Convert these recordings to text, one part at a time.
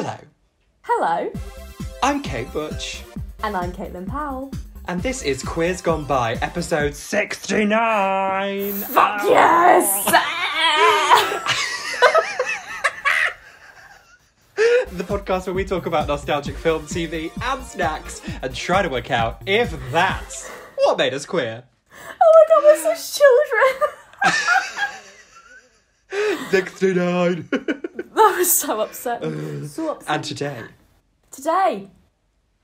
Hello, Hello, I'm Kate Butch, and I'm Caitlin Powell. and this is Queers Gone By, episode 69! Fuck yes! The podcast where we talk about nostalgic film, TV, and snacks, and try to work out if that's what made us queer. Oh my god, we're such children! 69! That was so upsetting. So upsetting. And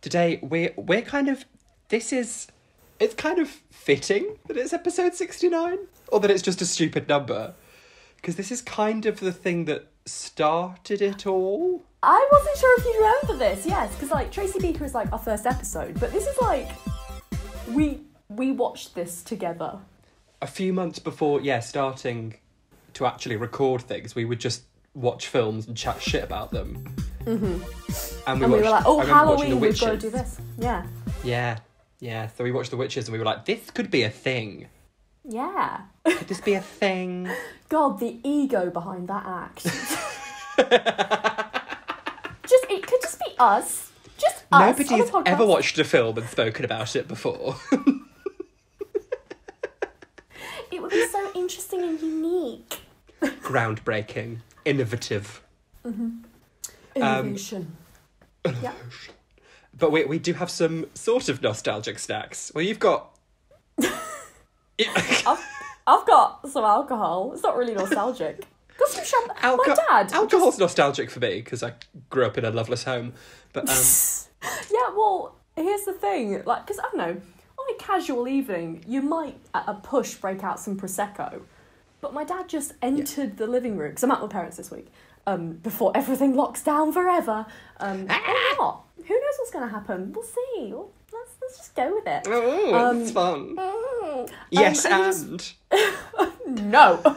today we're kind of, it's kind of fitting that it's episode 69, or that it's just a stupid number, because this is kind of the thing that started it all. I wasn't sure if you remember this, yes, because like Tracy Beaker is like our first episode, but this is like, we watched this together. A few months before, starting to actually record things, we would just watch films and chat shit about them. Mm-hmm. And we were like, oh, Halloween, we've got to do this. Yeah. Yeah. So we watched The Witches and we were like, this could be a thing. Yeah. Could this be a thing? God, the ego behind that act. It could just be us. Just us. Nobody's ever watched a film and spoken about it before. It would be so interesting and unique. Groundbreaking. Innovative. Mm-hmm. Innovation. Yeah. But we do have some sort of nostalgic snacks. Well, you've got... I've got some alcohol. It's not really nostalgic. Got some champagne. My dad. Alcohol's nostalgic for me because I grew up in a loveless home. But yeah, well, here's the thing. Like, because I don't know, on a casual evening, you might at a push break out some prosecco. But my dad just entered the living room because I'm at my parents this week. Before everything locks down forever. Or not. Who knows what's going to happen? We'll see. Let's just go with it. Oh, it's fun. Yes, and... No.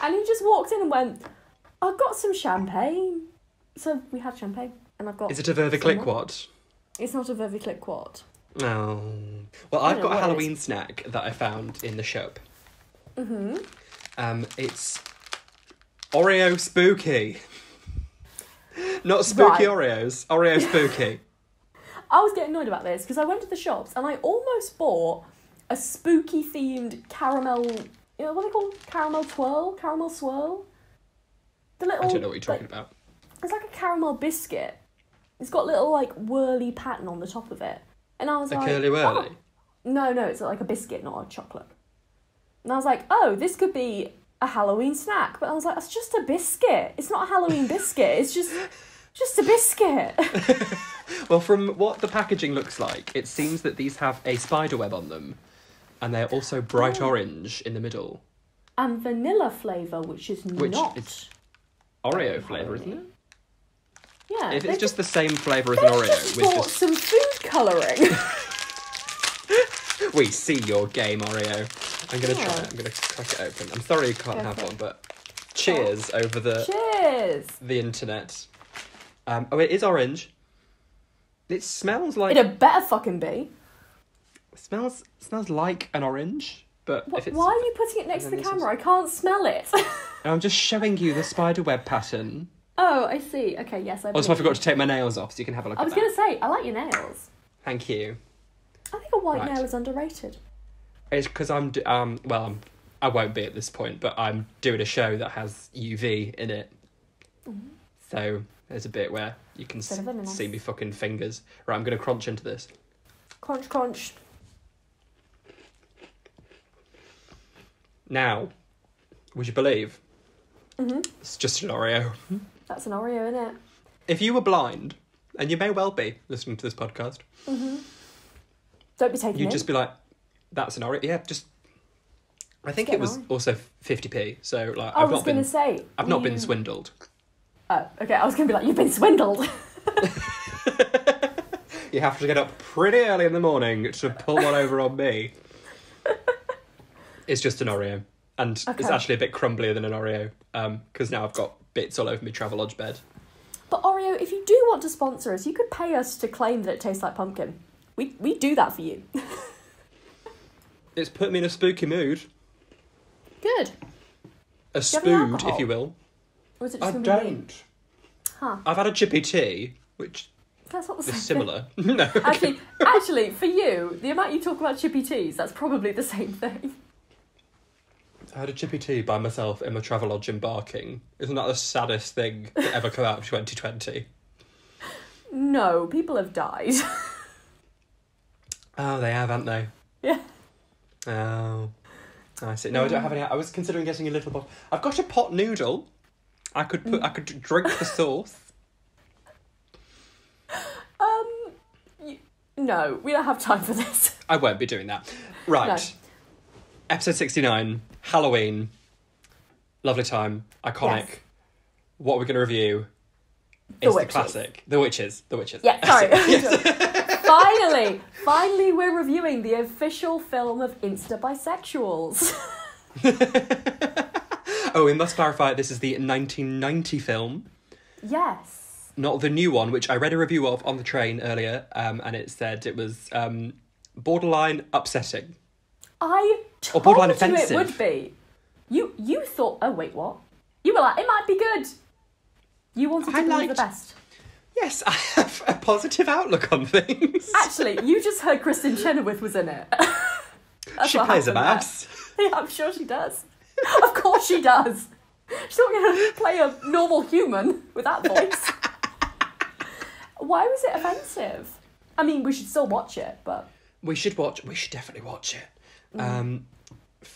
And he just walked in and went, I've got some champagne. So we had champagne, and I've got... Is it a Verve-Click-Quad? It's not a Verve-Click-Quad. No. Well, I've got a Halloween snack that I found in the shop. Mm-hmm. It's Oreo Spooky. Not spooky Oreos. Oreo Spooky. I was getting annoyed about this because I went to the shops and I almost bought a spooky themed caramel, what are they called? Caramel swirl? The little, I don't know what you're talking about. It's like a caramel biscuit. It's got little like whirly pattern on the top of it. And I was like... curly whirly? Oh. No, it's like a biscuit, not a chocolate. And I was like, oh, this could be a Halloween snack. But I was like, it's just a biscuit. It's not a Halloween biscuit. It's just a biscuit. Well, from what the packaging looks like, it seems that these have a spider web on them. And they're also bright orange in the middle. And vanilla flavour, which is not... It's Oreo flavour, isn't it? Yeah. If it's just the same flavour as an Oreo... Just bought some food colouring. We see your game, Oreo. I'm going to try it. I'm going to crack it open. I'm sorry you can't have one, but cheers over the internet. It is orange. It smells like... It had better fucking be. It smells like an orange, but if it's... Why are you putting it next to the camera? I can't smell it. I'm just showing you the spider web pattern. Oh, I see. Okay, yes, I Also, I forgot to take my nails off, so you can have a look at that. I was going to say, I like your nails. Thank you. I think a white nail is underrated. It's because I won't be at this point, but I'm doing a show that has UV in it. Mm-hmm. So there's a bit where you can see me fucking fingers. Right, I'm going to crunch into this. Crunch, crunch. Now, would you believe? Mm-hmm. It's just an Oreo. That's an Oreo, isn't it? If you were blind, and you may well be listening to this podcast, don't be taking you'd just be like, that's an Oreo. Yeah, just... I think it was also 50p, so like I've not been swindled. Oh, okay, I was going to be like, you've been swindled. You have to get up pretty early in the morning to pull one over on me. It's just an Oreo. And it's actually a bit crumblier than an Oreo, because now I've got bits all over my Travelodge bed. But Oreo, if you do want to sponsor us, you could pay us to claim that it tastes like pumpkin. We do that for you. It's put me in a spooky mood. Good. A spood, if you will. Or is it just I going to be me? don't. Huh. I've had a chippy tea, which That's not the same is thing. similar. No. Okay. Actually, for you, the amount you talk about chippy teas, that's probably the same thing. I had a chippy tea by myself in my Travelodge in Barking. Isn't that the saddest thing to ever come out of 2020? No, people have died. Oh, they have, haven't they? Yeah. Oh. I see. No, I don't have any. I was considering getting a little pot. I've got a pot noodle. I could drink the sauce. No, we don't have time for this. I won't be doing that. Right. No. Episode 69, Halloween. Lovely time. Iconic. Yes. What we're going to review The is Witches. the classic. The Witches. Yeah, sorry. Yes. Finally, we're reviewing the official film of Insta Bisexuals. Oh, we must clarify, this is the 1990 film. Yes. Not the new one, which I read a review of on the train earlier, and it said it was borderline upsetting. I told borderline you offensive. it would be. You thought, oh wait, what? You were like, it might be good. You wanted to believe the best. Yes, I have a positive outlook on things. Actually, you just heard Kristen Chenoweth was in it. That's She what plays a happened mouse. there. Yeah, I'm sure she does. Of course she does. She's not going to play a normal human with that voice. Why was it offensive? I mean, we should still watch it, but... We should definitely watch it.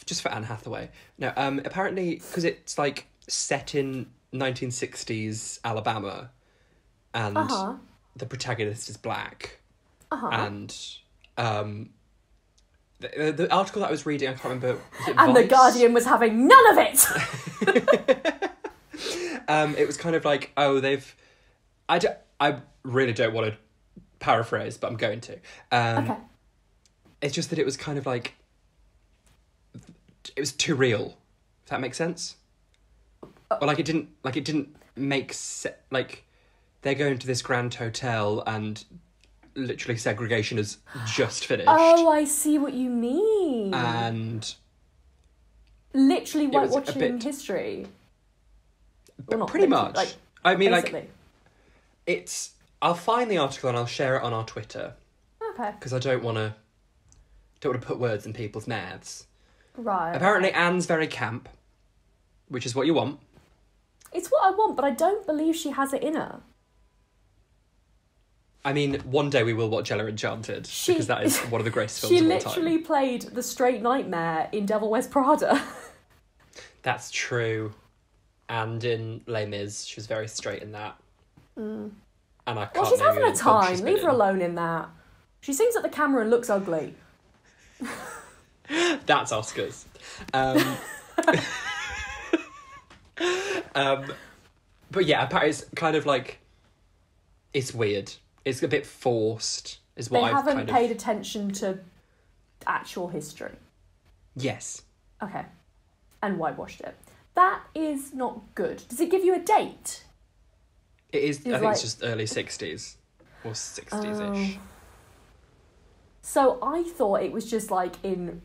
Just for Anne Hathaway. No, apparently, because it's, like, set in 1960s Alabama, and the protagonist is black, and the article that I was reading, I can't remember, was it And Vice? The Guardian was having none of it! It was kind of like, oh, I really don't want to paraphrase, but I'm going to. Okay. It's just that it was kind of like, it was too real. If that makes sense? Or it didn't make like, they're going to this grand hotel and literally segregation is just finished. Oh, I see what you mean. And literally was a whitewashing bit- history. but Well, not pretty literally, much. like, I mean, basically. I'll find the article and I'll share it on our Twitter. Okay. Because I don't want to put words in people's mouths. Right. Apparently Anne's very camp, which is what you want. It's what I want, but I don't believe she has it in her. I mean, one day we will watch Ella Enchanted, because that is one of the greatest films She of all time. literally played the straight nightmare in Devil Wears Prada. That's true. And in Les Mis, she was very straight in that. And I can't Well, she's name having you a any films she's time. been Leave her in. alone in that. She sings at the camera and looks ugly. That's Oscars. But yeah, apparently it's kind of like, it's weird. It's a bit forced, is what They I've haven't kind of... paid attention to actual history. Yes. Okay. And whitewashed it. That is not good. Does it give you a date? It is, I think like- it's just early 60s. Or 60s-ish. So I thought it was just like in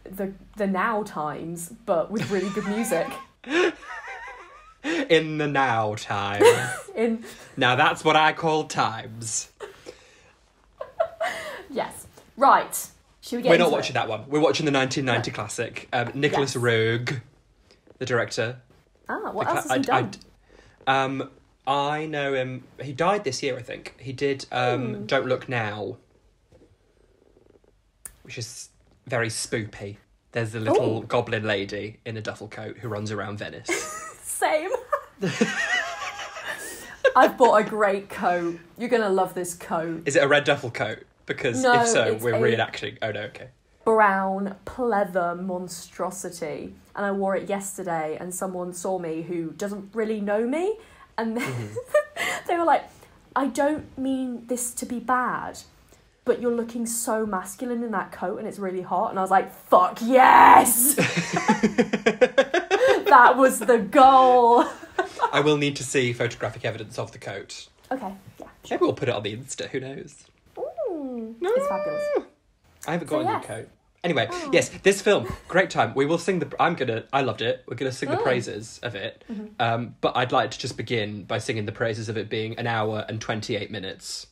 the now times, but with really good music. In the now time. In Now that's what I call times. Yes. Right. Should we get We're into not watching it? that one. We're watching the 1990 classic. Nicholas Yes. Roeg, the director. Ah, what The else has he done? I know him. He died this year, I think. He did Don't Look Now, which is very spoopy. There's a little goblin lady in a duffel coat who runs around Venice. Same. I've bought a great coat. You're going to love this coat. Is it a red duffel coat? Because No, if so, it's we're a- reenacting. Oh no, okay. Brown pleather monstrosity. And I wore it yesterday and someone saw me who doesn't really know me. And they were like, I don't mean this to be bad, but you're looking so masculine in that coat and it's really hot. And I was like, fuck yes! That was the goal. I will need to see photographic evidence of the coat. Okay, yeah. Sure. Maybe we'll put it on the Insta, who knows? Ooh, it's fabulous. I haven't got So a new yes. coat. Anyway, yes, this film, great time. We will sing I loved it. We're going to sing the praises of it. But I'd like to just begin by singing the praises of it being 1 hour and 28 minutes.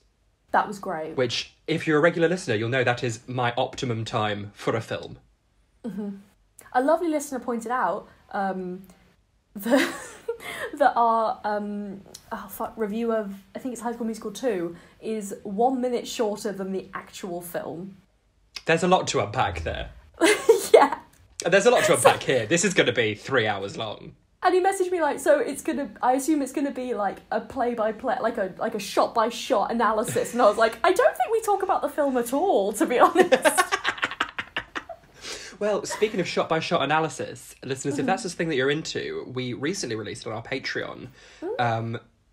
That was great. Which, if you're a regular listener, you'll know that is my optimum time for a film. A lovely listener pointed out that our review of, I think it's High School Musical 2, is 1 minute shorter than the actual film. There's a lot to unpack there. Yeah. There's a lot to unpack here. This is going to be 3 hours long. And he messaged me like, so I assume it's gonna be like a play-by-play, like a shot-by-shot analysis. And I was like, I don't think we talk about the film at all, to be honest. Well, speaking of shot-by-shot analysis, listeners, if that's the thing that you're into, we recently released on our Patreon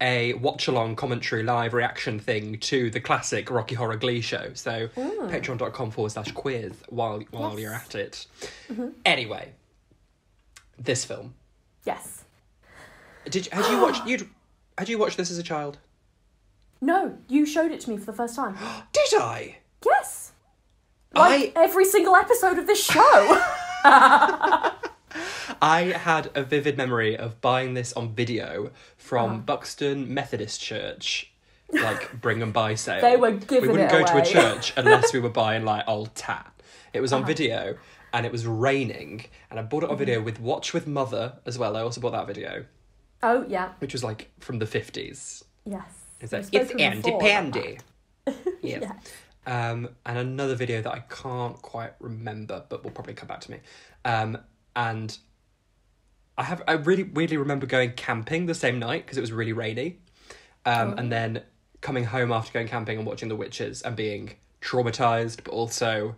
a watch-along commentary live reaction thing to the classic Rocky Horror Glee show. So patreon.com/quiz while you're at it. Anyway, this film. Yes. Had you watched this as a child? No, you showed it to me for the first time. Did I? Yes. Every single episode of this show. I had a vivid memory of buying this on video from Buxton Methodist Church, like bring and buy sale. They were giving it away. We wouldn't go to a church unless we were buying like old tat. It was on video and it was raining and I bought it on video with Watch with Mother as well. I also bought that video. Oh, yeah. Which was like from the 50s. Yes. It's like, it's Andy Pandy. Yes. Yeah. And another video that I can't quite remember, but will probably come back to me. And I really weirdly remember going camping the same night because it was really rainy. And then coming home after going camping and watching The Witches and being traumatised, but also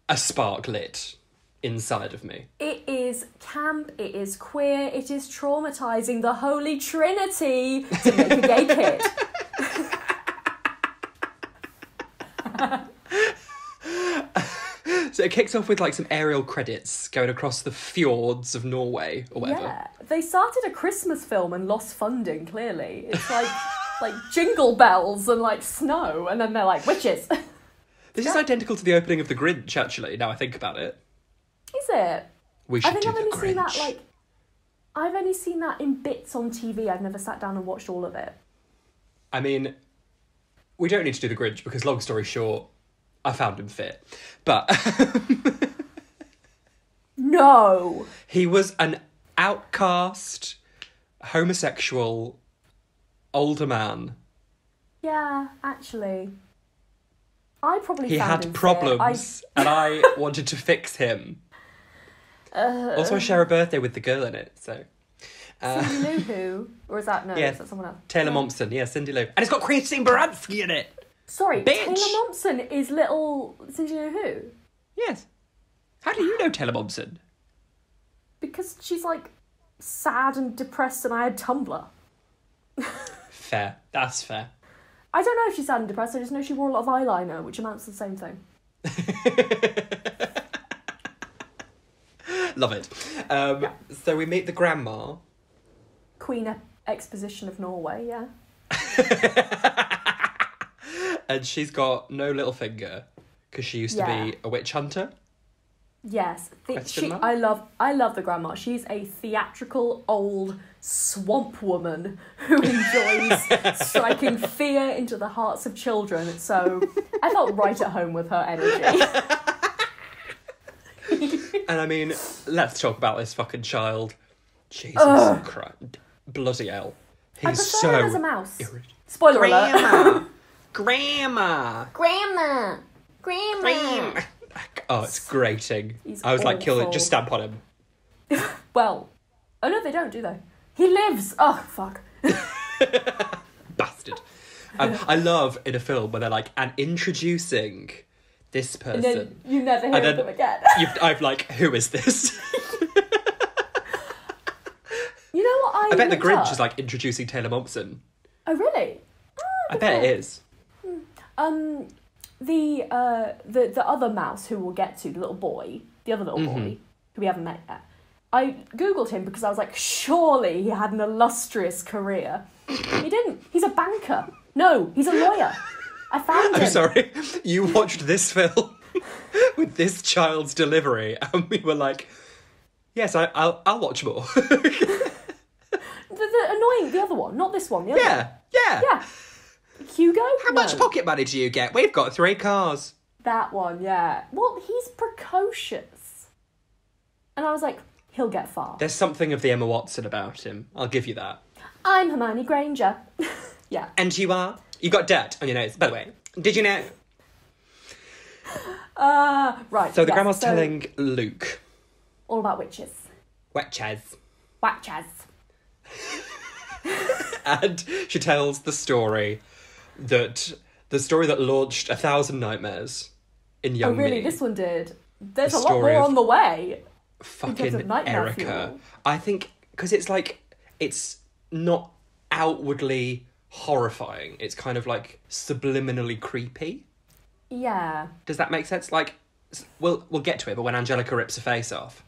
a spark lit inside of me. It is camp, it is queer, it is traumatising the Holy Trinity to make a gay kid. So it kicks off with like some aerial credits going across the fjords of Norway or whatever. Yeah, they started a Christmas film and lost funding, clearly. It's like like jingle bells and like snow, and then they're like, witches. This is identical to the opening of The Grinch, actually, now I think about it. Is it? We should do The Grinch. I've only seen that in bits on TV. I've never sat down and watched all of it. I mean, we don't need to do The Grinch because, long story short, I found him fit. But... No! He was an outcast, homosexual, older man. Yeah, actually. I probably He found had him problems, and I wanted to fix him. Also, I share a birthday with the girl in it, so... Cindy Lou Who? Or is that, no, yeah, is that someone else? Taylor Momsen, yeah, Cindy Lou. And it's got Christine Baranski in it! Sorry, Bitch. Taylor Momsen is little Cindy Lou Who? Yes. How do you know Taylor Momsen? Because she's, like, sad and depressed and I had Tumblr. Fair. That's fair. I don't know if she's sad and depressed, I just know she wore a lot of eyeliner, which amounts to the same thing. Love it. Yeah. So we meet the grandma. Queen Exposition of Norway, yeah. And she's got no little finger because she used to be a witch hunter. Yes, I love the grandma. She's a theatrical old swamp woman who enjoys striking fear into the hearts of children. So I felt right at home with her energy. And I mean, let's talk about this fucking child. Jesus Christ, bloody hell! He's so him as a mouse. Spoiler alert. Grandma. Oh, it's grating. I was like, kill it, just stamp on him. Well, oh no, they don't, do they? He lives! Oh, fuck. Bastard. I love in a film when they're like, and introducing this person. And then you never hear of them again. I'm like, who is this? You know what I bet the Grinch is like introducing Taylor Momsen. Oh, really? I bet it is. The other mouse who we'll get to, the other little boy, who we haven't met yet, I googled him because I was like, surely he had an illustrious career. He didn't. He's a banker. No, he's a lawyer. I found him. I'm sorry, you watched this film? with this child's delivery, and we were like, yes, I'll watch more. The annoying, the other one, not this one, the other one. Yeah. Hugo? How much pocket money do you get? We've got 3 cars. That one, yeah. Well, he's precocious. And I was like, he'll get far. There's something of the Emma Watson about him. I'll give you that. I'm Hermione Granger. Yeah. And you are? You got dirt on your nose, by the way. Did you know? Right. So the grandma's telling Luke. All about witches. Witches. Witches. And she tells the story that launched 1,000 nightmares in young me. Oh, really? This one did? There's a lot more on the way. Fucking Erica. I think, because it's like, it's not outwardly horrifying. It's kind of like subliminally creepy. Yeah. Does that make sense? Like, we'll get to it, but when Anjelica rips her face off,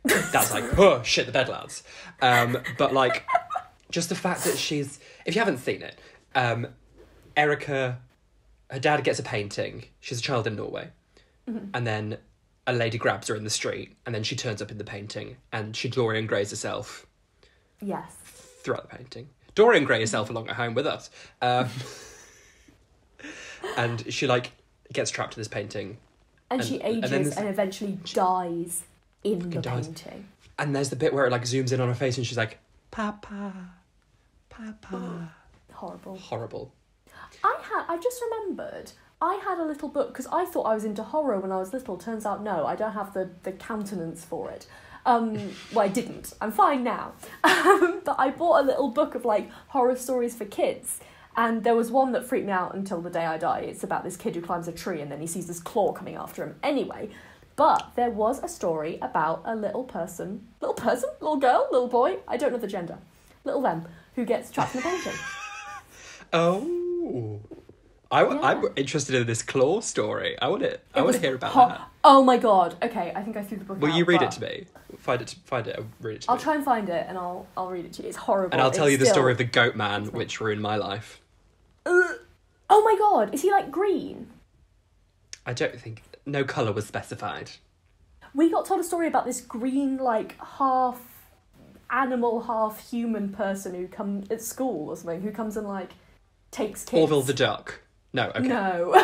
that's like, oh, shit the bed, lads. But like, just the fact that she's, if you haven't seen it, Erica, her dad gets a painting. She's a child in Norway. Mm-hmm. And then a lady grabs her in the street, and then she turns up in the painting, and she Dorian Grays herself. Yes. Throughout the painting. Dorian Gray herself along at home with us. And she, like, gets trapped in this painting. And she ages and eventually dies in the painting. And there's the bit where it, like, zooms in on her face, and she's like, Papa, Papa. Horrible. I just remembered, I had a little book, because I thought I was into horror when I was little. Turns out, no, I don't have the countenance for it. Well, I didn't. I'm fine now. But I bought a little book of, like, horror stories for kids. And there was one that freaked me out until the day I die. It's about this kid who climbs a tree and then he sees this claw coming after him. Anyway, but there was a story about a little girl, little boy, I don't know the gender, little them, who gets trapped in a painting. Oh. I'm interested in this claw story. I want to hear about that. Oh my god. Okay, I think I threw the book out. Will you read it to me? Find it and read it to me. I'll try and find it and I'll read it to you. It's horrible. And I'll tell you the story of the goat man, which ruined my life. Oh my god, is he like green? I don't think... No colour was specified. We got told a story about this green, like, half animal, half human person who comes at school or something, who comes and, like, takes kids. Orville the duck. No, okay. No.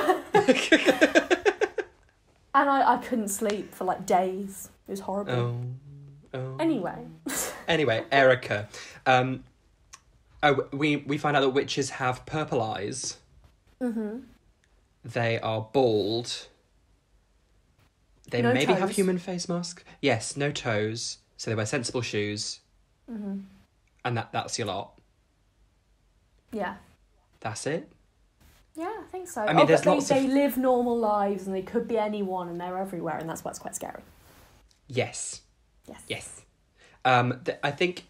And I couldn't sleep for, like, days. It was horrible. Oh. Anyway, Erica. We find out that witches have purple eyes. Mm-hmm. They are bald. They maybe have human face mask. Yes, no toes. So they wear sensible shoes. Mm-hmm. And that's your lot. Yeah. That's it? Yeah, I think so. I mean, they live normal lives and they could be anyone and they're everywhere and that's what's quite scary. Yes. I think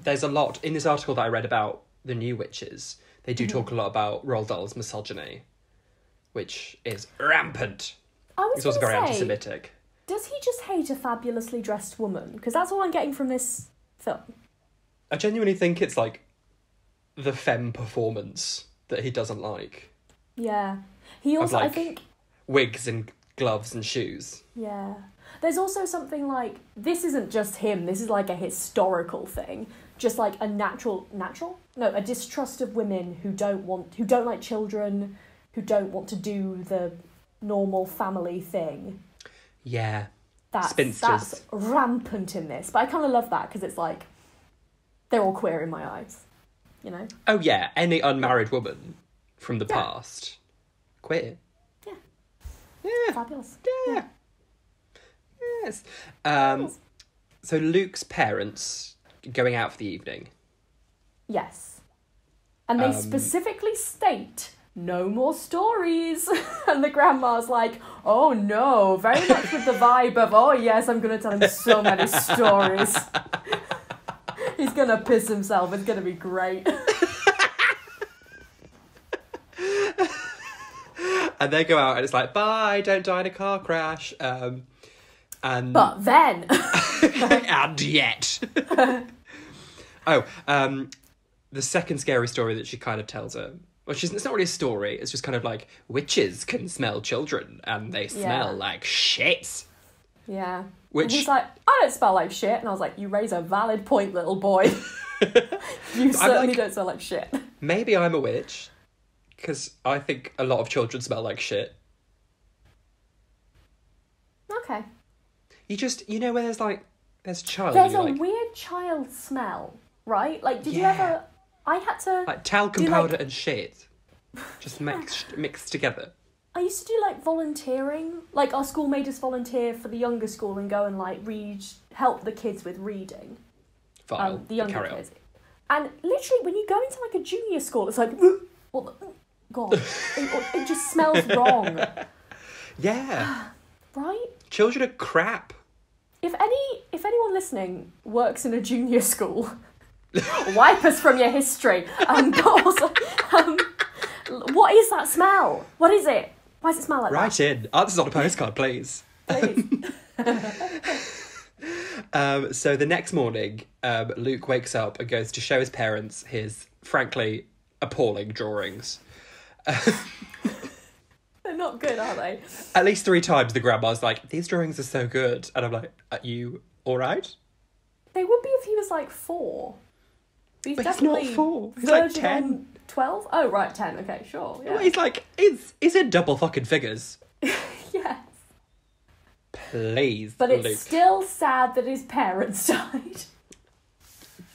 there's a lot in this article that I read about the new witches. They do talk a lot about Roald Dahl's misogyny, which is rampant. It's also very anti-Semitic. Does he just hate a fabulously dressed woman? Because that's all I'm getting from this film. I genuinely think it's like the femme performance that he doesn't like. Yeah. He also, of, like, I think... wigs and gloves and shoes. Yeah. There's also something like, this isn't just him, this is like a historical thing. Just like a a distrust of women who don't like children, who don't want to do the normal family thing. Yeah. That's rampant in this. But I kind of love that because it's like, they're all queer in my eyes, you know? Oh yeah, any unmarried woman from the past. Queer. Yeah. Fabulous. Yeah. Yes. So Luke's parents going out for the evening. Yes. And they specifically state, no more stories. And the grandma's like, oh no, very much with the vibe of, oh yes, I'm going to tell him so many stories. He's going to piss himself. It's going to be great. And they go out and it's like, bye, don't die in a car crash. But then... and yet. The second scary story that she kind of tells her, it's not really a story. It's just kind of like, witches can smell children and they smell like shit. Yeah. Which... And he's like, I don't smell like shit. And I was like, you raise a valid point, little boy. You certainly don't smell like shit. Maybe I'm a witch, because I think a lot of children smell like shit. Okay. You know where there's child. There's a weird child smell, right? Like, did you ever... I had to... Like talcum powder and shit. Just mixed together. I used to do, like, volunteering. Like, our school made us volunteer for the younger school and go and, like, help the kids with reading. The younger kids. And literally, when you go into, like, a junior school, it's like... What the... God. It just smells wrong. Yeah. Right? Children are crap. If anyone listening works in a junior school, wipe us from your history. What is that smell? What is it? Why does it smell like that? Write in. Answers on a postcard, please. Please. So the next morning, Luke wakes up and goes to show his parents his, frankly, appalling drawings. They're not good, are they? At least 3 times the grandma's like, these drawings are so good. And I'm like, are you all right? They would be if he was like 4. But he's not 4. He's like 10. 12? Oh, right, 10. Okay, sure. Yeah. Well, he's like, he's in double fucking figures. Yes. Please, but Luke. It's still sad that his parents died.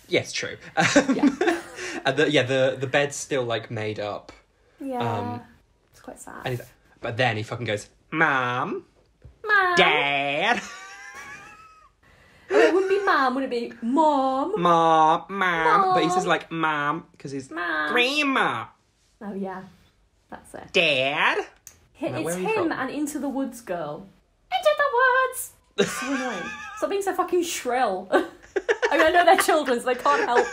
Yes, true. Yeah. And the bed's still like made up. Yeah. It's quite sad. And but then he fucking goes, Mom, Dad. Oh, it wouldn't be Mom, would it be Mom? Mom. But he says like Mom because he's Grandma. Oh yeah, that's it. Dad. It's him and Into the Woods girl. Into the Woods. It's so annoying. Stop being so fucking shrill. I mean, I know they're children, so they can't help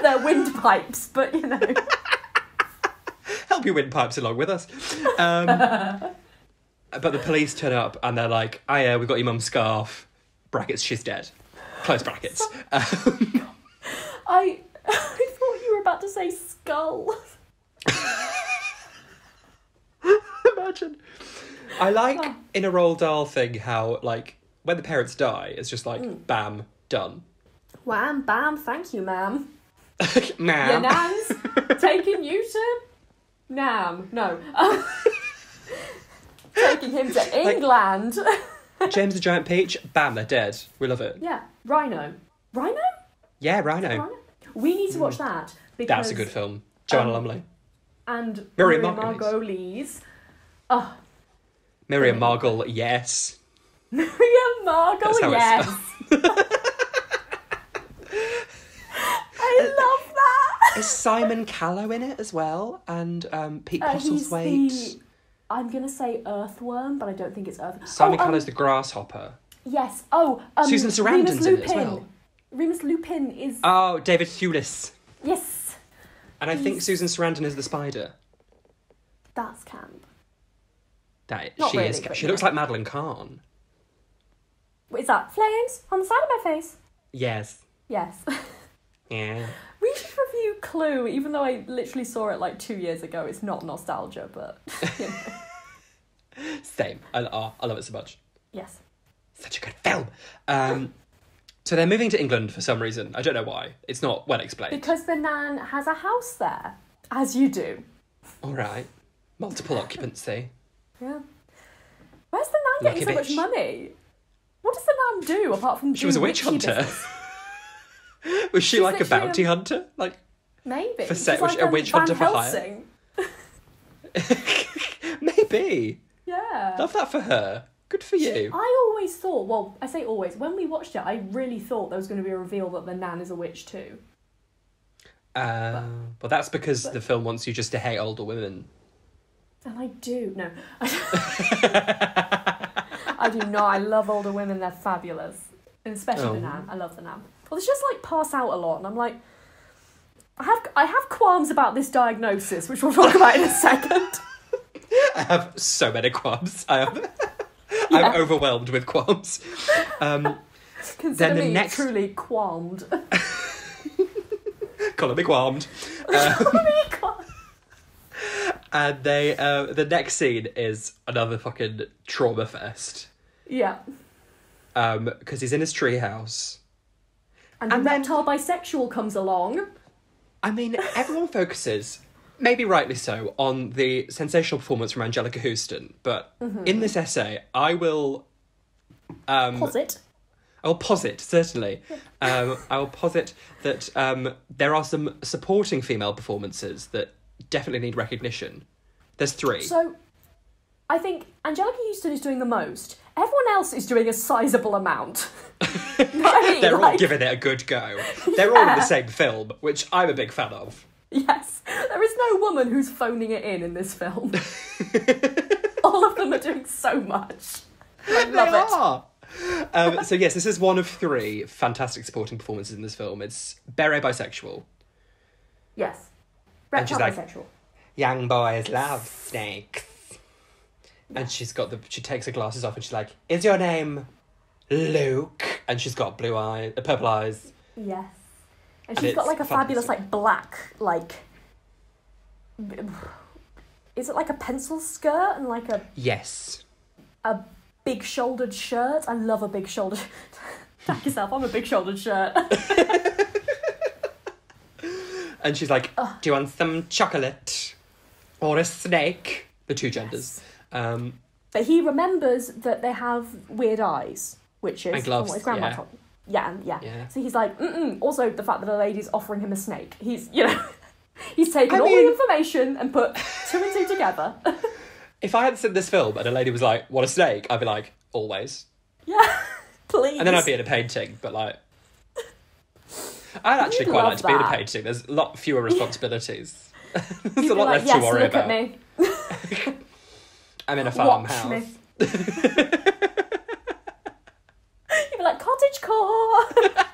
their windpipes, but you know. Help your windpipes along with us. But the police turn up and they're like, oh yeah, we've got your mum's scarf. Brackets, she's dead. Close brackets. I thought you were about to say skull. Imagine. I like in a Roald Dahl thing how, like, when the parents die, it's just like, bam, done. Wham, bam, thank you, ma'am. Ma'am. Your nan's taking you to Nam. No. Taking him to England. James the Giant Peach, bam, they're dead. We love it. Yeah. Rhino. Rhino? Yeah, Rhino. We need to watch that. Because, that's a good film. Joanna Lumley. And Miriam Margolyes. Oh. Miriam Margolyes, yes. Miriam Margolyes, yes. I love that. Is Simon Callow in it as well? And Pete Postlethwaite? I'm going to say Earthworm, but I don't think it's Earthworm. Simon Callow's the grasshopper. Yes. Susan Sarandon's in it as well. Remus Lupin is... Oh, David Thewlis. Yes. And I think Susan Sarandon is the spider. That's camp. She is. She looks like Madeline Kahn. Is that flames on the side of my face? Yes. Yes. Yeah. We should review Clue, even though I literally saw it like 2 years ago. It's not nostalgia, but you know. Same. I love it so much. Yes. Such a good film. So they're moving to England for some reason. I don't know why. It's not well explained. Because the nan has a house there, as you do. All right. Multiple occupancy. Yeah. Where's the nan getting so much money? What does the nan do apart from she was a witch hunter? Was she like a bounty hunter? Like maybe. For like a witch hunter for hire? Maybe. Yeah. Love that for her. Good for you. I always thought, well, I say always, when we watched it, I really thought there was going to be a reveal that the nan is a witch too. Well, that's because the film wants you just to hate older women. And I do. No. I do not. I love older women. They're fabulous. And especially the nan. I love the nan. Well, it's just like pass out a lot. And I'm like, I have qualms about this diagnosis, which we'll talk about in a second. I have so many qualms. I'm overwhelmed with qualms. Consider me truly qualmed. Call me qualmed. And they, the next scene is another fucking trauma fest. Yeah. Because he's in his treehouse. And the reptile bisexual comes along. I mean, everyone focuses, maybe rightly so, on the sensational performance from Anjelica Huston. But in this essay, I will... Posit. I will posit, certainly. I will posit that there are some supporting female performances that definitely need recognition. There's 3. So, I think Anjelica Huston is doing the most. Everyone else is doing a sizable amount. You know what I mean? They're all giving it a good go. They're all in the same film, which I'm a big fan of. Yes. There is no woman who's phoning it in this film. All of them are doing so much. I love it. So yes, this is one of 3 fantastic supporting performances in this film. It's Beret bisexual. Yes. And she's like, bisexual. Young boys love snakes. And she takes her glasses off and she's like, is your name Luke? And she's got purple eyes. Yes. And she's got like a fabulous like black, like... Is it like a pencil skirt and like a... Yes. A big-shouldered shirt? I love a big-shouldered... Thank yourself, I'm a big-shouldered shirt. And she's like, do you want some chocolate? Or a snake? The 2 genders. Yes. But he remembers that they have weird eyes, which is... And gloves, what his grandma told him. Yeah. So he's like, Also, the fact that a lady's offering him a snake. He's, he's taken all the information and put 2 and 2 together. If I had seen this film and a lady was like, what, a snake? I'd be like, always. Yeah, please. And then I'd be in a painting, but like... I'd actually quite like to be in a painting. There's a lot fewer responsibilities. There's a lot less to worry about. At me. I'm in a farmhouse. You'd be like, cottagecore.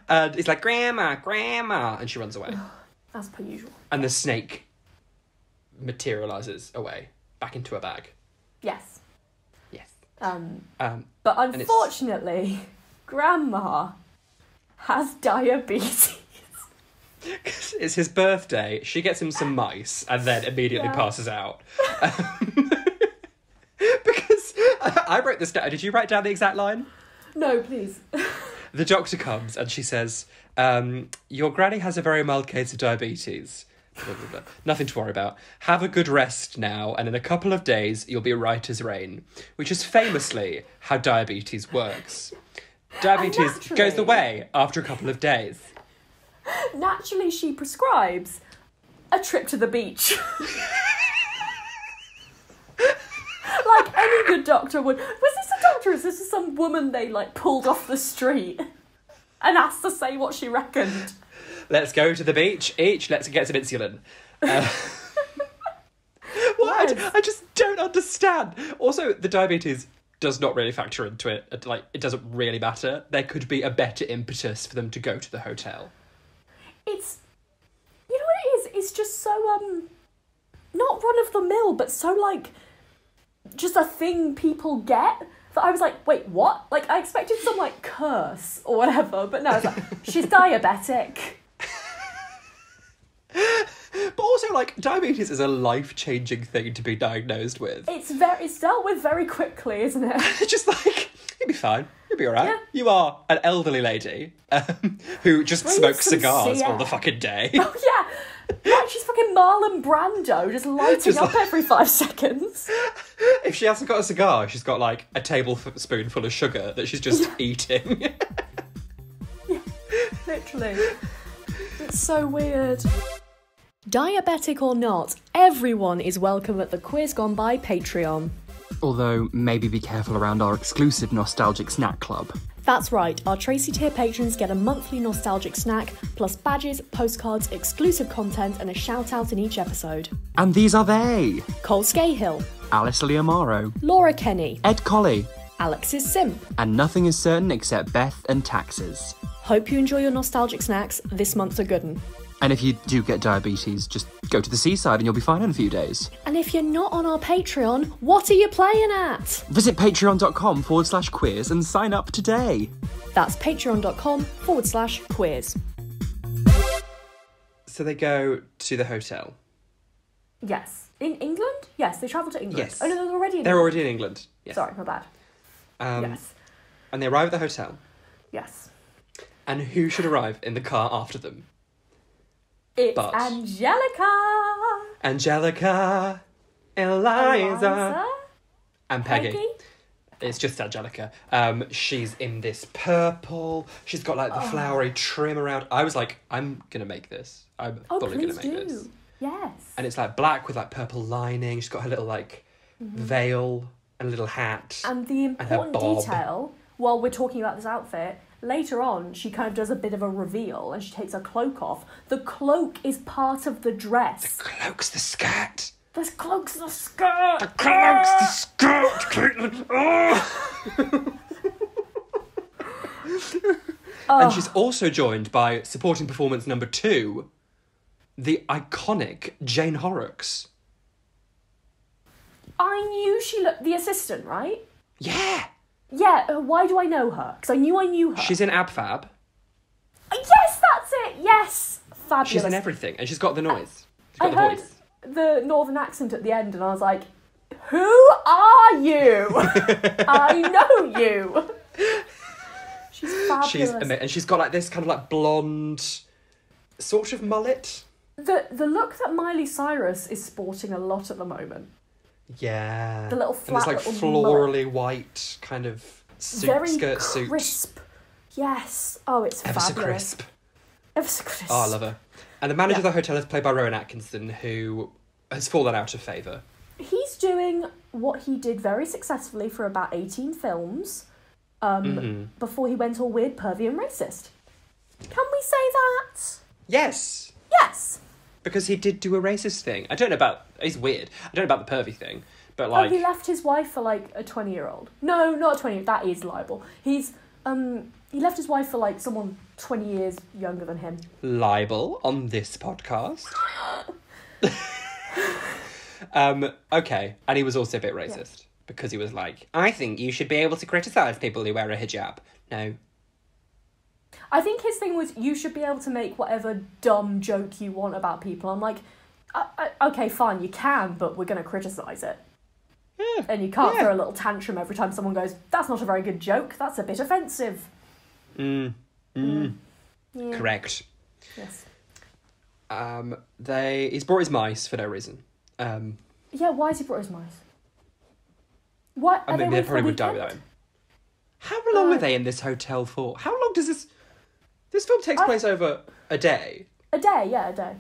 And he's like, grandma, and she runs away. As per usual. And the snake materialises away, back into a bag. Yes. Yes. But unfortunately, grandma has diabetes. It's his birthday, she gets him some mice, and then immediately passes out. Because I wrote this down. Did you write down the exact line? No, please. The doctor comes and she says, your granny has a very mild case of diabetes. Blah, blah, blah. Nothing to worry about. Have a good rest now, and in a couple of days you'll be right as rain. Which is famously how diabetes works. Diabetes goes away after a couple of days. Naturally, she prescribes a trip to the beach. Like any good doctor would. Was this a doctor? Is this some woman they pulled off the street and asked to say what she reckoned? Let's go to the beach. Let's get some insulin. I just don't understand. Also, the diabetes does not really factor into it. It doesn't really matter. There could be a better impetus for them to go to the hotel. It's... You know what it is? It's just so, not run-of-the-mill, but so, just a thing people get that I was like, wait, what? I expected some, curse or whatever, but no, it's she's diabetic. But also, diabetes is a life-changing thing to be diagnosed with. It's dealt with very quickly, isn't it? It's just you'll be fine. You'll be alright. Yeah. You are an elderly lady who just smokes cigars all the fucking day. Oh, yeah. She's fucking Marlon Brando, just lighting up every 5 seconds. If she hasn't got a cigar, she's got, a tablespoonful of sugar that she's just eating. Yeah, literally. It's so weird. Diabetic or not, everyone is welcome at the Quiz Gone By Patreon. Although, maybe be careful around our exclusive Nostalgic Snack Club. That's right, our Tracy tier patrons get a monthly nostalgic snack, plus badges, postcards, exclusive content, and a shout-out in each episode. And these are they! Cole Scahill, Alice Lia Maro, Laura Kenny, Ed Colley, Alex's Simp, and nothing is certain except Beth and taxes. Hope you enjoy your nostalgic snacks. This month's a good one. And if you do get diabetes, just go to the seaside and you'll be fine in a few days. And if you're not on our Patreon, what are you playing at? Visit patreon.com/queers and sign up today. That's patreon.com/queers. So they go to the hotel. Yes. In England? Yes, they travel to England. Yes. Oh, no, they're already in They're England. already in England. Yes. Sorry, my bad. Yes. And they arrive at the hotel. Yes. And who should arrive in the car after them? It's But Anjelica, Eliza, and Peggy. Peggy. It's just Anjelica. She's in this purple. She's got like the flowery trim around. I was like, I'm gonna make this. I'm fully gonna make this. Yes. And it's like black with like purple lining. She's got her little like veil and a little hat. And the important bob. detail, while we're talking about this outfit, later on she kind of does a bit of a reveal and she takes her cloak off. The cloak is part of the dress. The cloak's the skirt. The cloak's the skirt. The cloak's the skirt, Caitlin. Oh. And she's also joined by supporting performance number 2, the iconic Jane Horrocks. I knew she looked... The assistant, right? Yeah. Yeah, why do I know her? Because I knew her. She's in Ab Fab. Yes, that's it! Yes! Fabulous. She's in everything, and she's got the noise. She's got I the heard voice. the northern accent at the end, and I was like, who are you? I know you! She's fabulous. And she's got like this kind of like blonde sort of mullet. The look that Miley Cyrus is sporting a lot at the moment. Yeah. The little flat and it's like little florally mullet. white kind of suit, Very skirt suit. crisp. Yes. Oh, it's Ever so fabulous. crisp. Ever so crisp. Oh, I love her. And the manager of the hotel is played by Rowan Atkinson, who has fallen out of favour. He's doing what he did very successfully for about 18 films before he went all weird, pervy and racist. Can we say that? Yes. Yes. Because he did do a racist thing. I don't know about... He's weird. I don't know about the pervy thing. But like... Oh, he left his wife for like a 20-year-old. No, not a 20. That is libel. He left his wife for like someone 20 years younger than him. Libel on this podcast. Okay. And he was also a bit racist. Yeah. Because he was like, I think you should be able to criticise people who wear a hijab. No. I think his thing was, you should be able to make whatever dumb joke you want about people. I'm like, okay, fine, you can, but we're going to criticise it. Yeah. And you can't throw a little tantrum every time someone goes, that's not a very good joke, that's a bit offensive. Yeah. Correct. Yes. He's brought his mice for no reason. Yeah, why has he brought his mice? What? I mean, they probably would die without him. How long are they in this hotel for? How long does this... This film takes place over a day. A day, yeah, a day.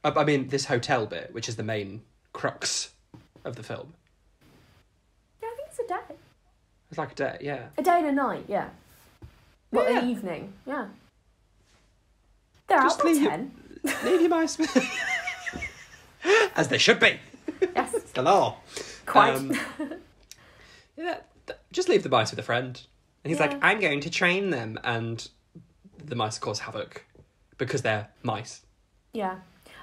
I mean, this hotel bit, which is the main crux of the film. Yeah, I think it's a day. It's like a day, yeah. A day and a night, yeah. Well, an evening, yeah. They're out by 10. Leave your mice. As they should be. Yes. It's the law. Quite. Just leave the mice with a friend. And he's Yeah. like, I'm going to train them. And the mice cause havoc because they're mice. Yeah.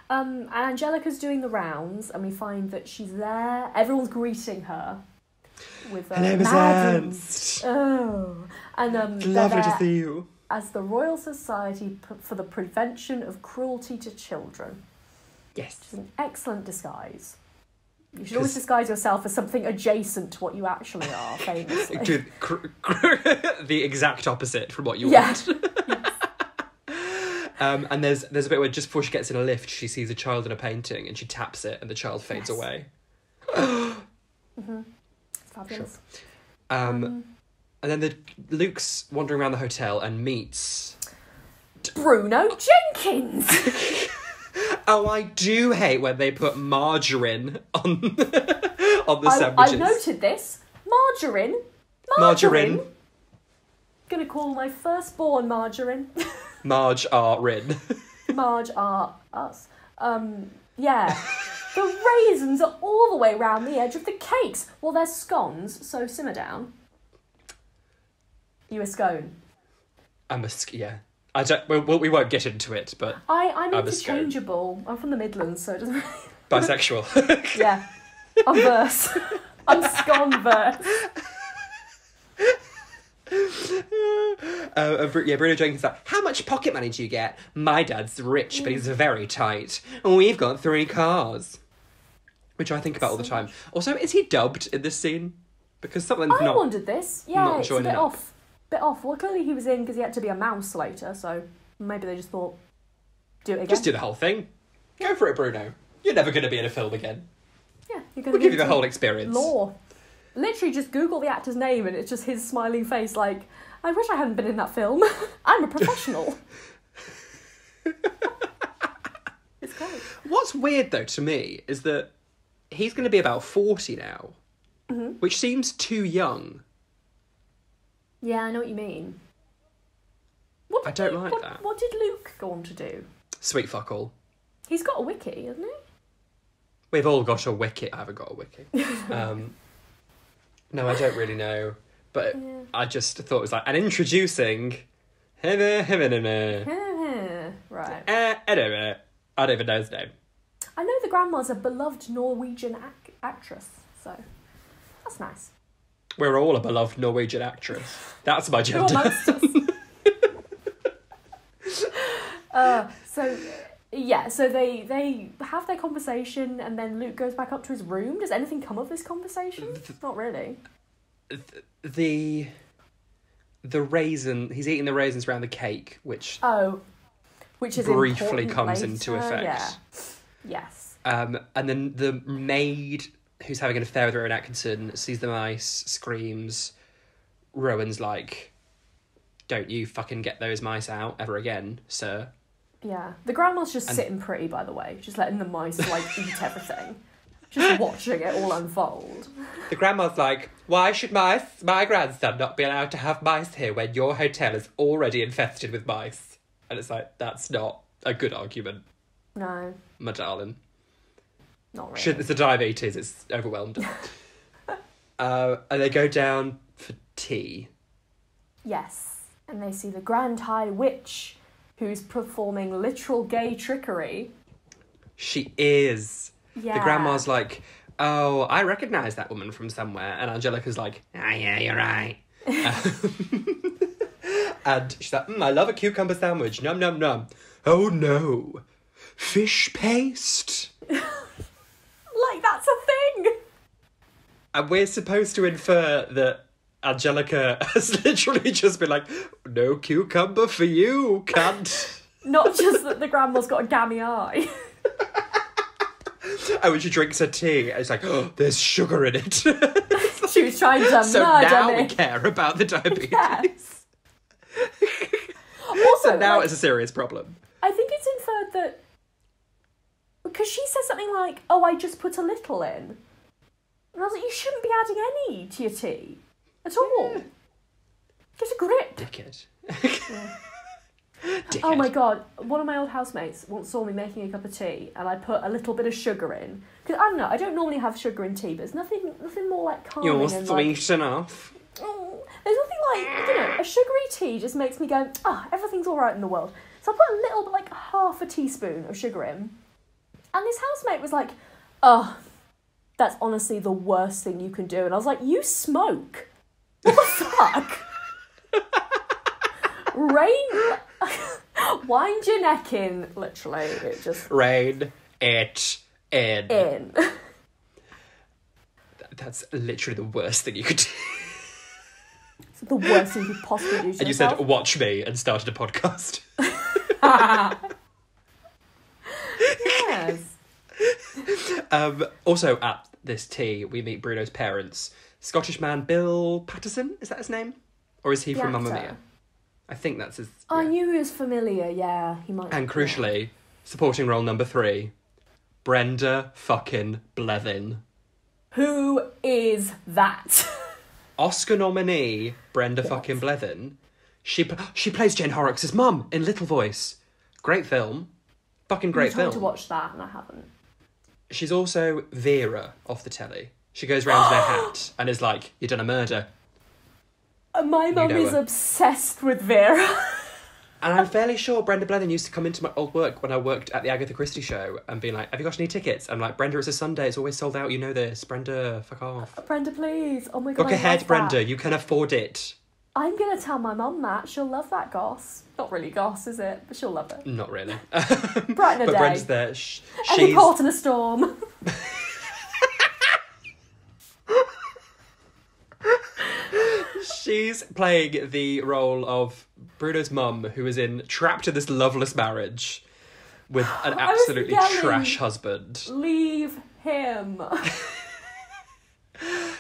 And Anjelica's doing the rounds, and we find that she's there. Everyone's greeting her with Hello, Miss Madam. Ernst. Oh. And It's lovely to see you. as the Royal Society for the Prevention of Cruelty to Children. Yes. Which is an excellent disguise. You should always disguise yourself as something adjacent to what you actually are, famously. The exact opposite from what you Yeah. want. And there's a bit where just before she gets in a lift, she sees a child in a painting and she taps it and the child fades away. Mm-hmm. It's fabulous. Sure. And then Luke's wandering around the hotel and meets... Bruno Jenkins! Oh, I do hate when they put margarine on the sandwiches. I noted this. Margarine. Margarine. Gonna call my firstborn Margarine. Marge R. Rin. Marge are us. Yeah. The raisins are all the way round the edge of the cakes. Well, they're scones, so simmer down. You a scone? I'm I don't. We won't get into it, but I'm I'm a scone. interchangeable. I'm from the Midlands, so it doesn't really... Bisexual. Yeah. I'm verse. I'm scone verse. Bruno Jenkins like, how much pocket money do you get? My dad's rich, but he's very tight. We've got 3 cars. Which I think about all the time. Also, is he dubbed in this scene? Because something's I wondered this. Yeah, not it's a bit off. Bit off. Well, clearly he was in because he had to be a mouse later, so maybe they just thought, do it again. Just do the whole thing. Go for it, Bruno. You're never going to be in a film again. Yeah, you're going We'll give you the whole experience. Law. Literally just Google the actor's name and it's just his smiling face like, I wish I hadn't been in that film. I'm a professional. It's great. What's weird, though, to me, is that he's going to be about 40 now, which seems too young. Yeah, I know what you mean. I don't like that. What did Luke go on to do? Sweet fuck all. He's got a wiki, hasn't he? We've all got a wiki. I haven't got a wiki. No, I don't really know. But I just thought it was like, and introducing... Right. I don't even know his name. I know the grandma's a beloved Norwegian actress, so that's nice. We're all a beloved Norwegian actress. That's my gender. Amongst us. So they have their conversation and then Luke goes back up to his room. Does anything come of this conversation? Not really. The raisin, he's eating the raisins around the cake, which is briefly comes later. into effect. Yeah. Yes. And then the maid who's having an affair with Rowan Atkinson sees the mice, screams. Rowan's like, don't you fucking get those mice out ever again, sir. Yeah. The grandma's just sitting pretty, by the way. Just letting the mice, eat everything. Just watching it all unfold. The grandma's like, why should my grandson not be allowed to have mice here when your hotel is already infested with mice? And it's like, that's not a good argument. No. My darling. Not really. It's the diabetes, it's overwhelmed. And they go down for tea. Yes. And they see the Grand High Witch, who's performing literal gay trickery. She is. Yeah. The grandma's like, oh, I recognise that woman from somewhere. And Anjelica's like, yeah, you're right. And she's like, I love a cucumber sandwich. Num, num, num. Oh, no. Fish paste? That's a thing. And we're supposed to infer that Anjelica has literally just been like, no cucumber for you, cunt. Not just that the grandma's got a gammy eye. And when she drinks her tea, it's like, oh, there's sugar in it. She was trying to so murder now me. We care about the diabetes. Yeah. Also, now it's a serious problem. I think it's inferred that... Because she says something like, oh, I just put a little in. And I was like, you shouldn't be adding any to your tea. At all. Yeah. Get a grip. Dickhead. Yeah. Dickhead. Oh my god, one of my old housemates once saw me making a cup of tea and I put a little bit of sugar in. Because I don't know, I don't normally have sugar in tea, but there's nothing more calming. You're sweet enough. There's nothing I don't know, a sugary tea just makes me go, everything's alright in the world. So I put a little, half a teaspoon of sugar in. And this housemate was like, that's honestly the worst thing you can do. And I was like, you smoke? What the fuck? Wind your neck in, literally. It just... Rein it in. That's literally the worst thing you could do. It's the worst thing you could possibly do to And you yourself. said, watch me, and started a podcast. Yes. Also at this tea, we meet Bruno's parents. Scottish man Bill Patterson, is that his name? Or is he from Mamma Mia? I think that's his... Yeah. I knew he was familiar, yeah. He might. And crucially, supporting role number 3, Brenda fucking Blevin. Who is that? Oscar nominee Brenda fucking Blevin. She plays Jane Horrocks' mum in Little Voice. Great film. Fucking great film. I'm trying to watch that and I haven't. She's also Vera off the telly. She goes round in her hat and is like, you done a murder. My mum is obsessed with Vera. And I'm fairly sure Brenda Blenheim used to come into my old work when I worked at the Agatha Christie show and be like, have you got any tickets? I'm like, Brenda, it's a Sunday. It's always sold out. You know this. Brenda, fuck off. Brenda, please. Oh my God. Book ahead, Brenda. You can afford it. I'm going to tell my mum that. She'll love that goss. Not really goss, is it? But she'll love it. Not really. Brighten a but day. Brenda's there. Any port in a storm. She's playing the role of Bruno's mum, who is trapped in this loveless marriage with an absolutely trash husband. Leave him.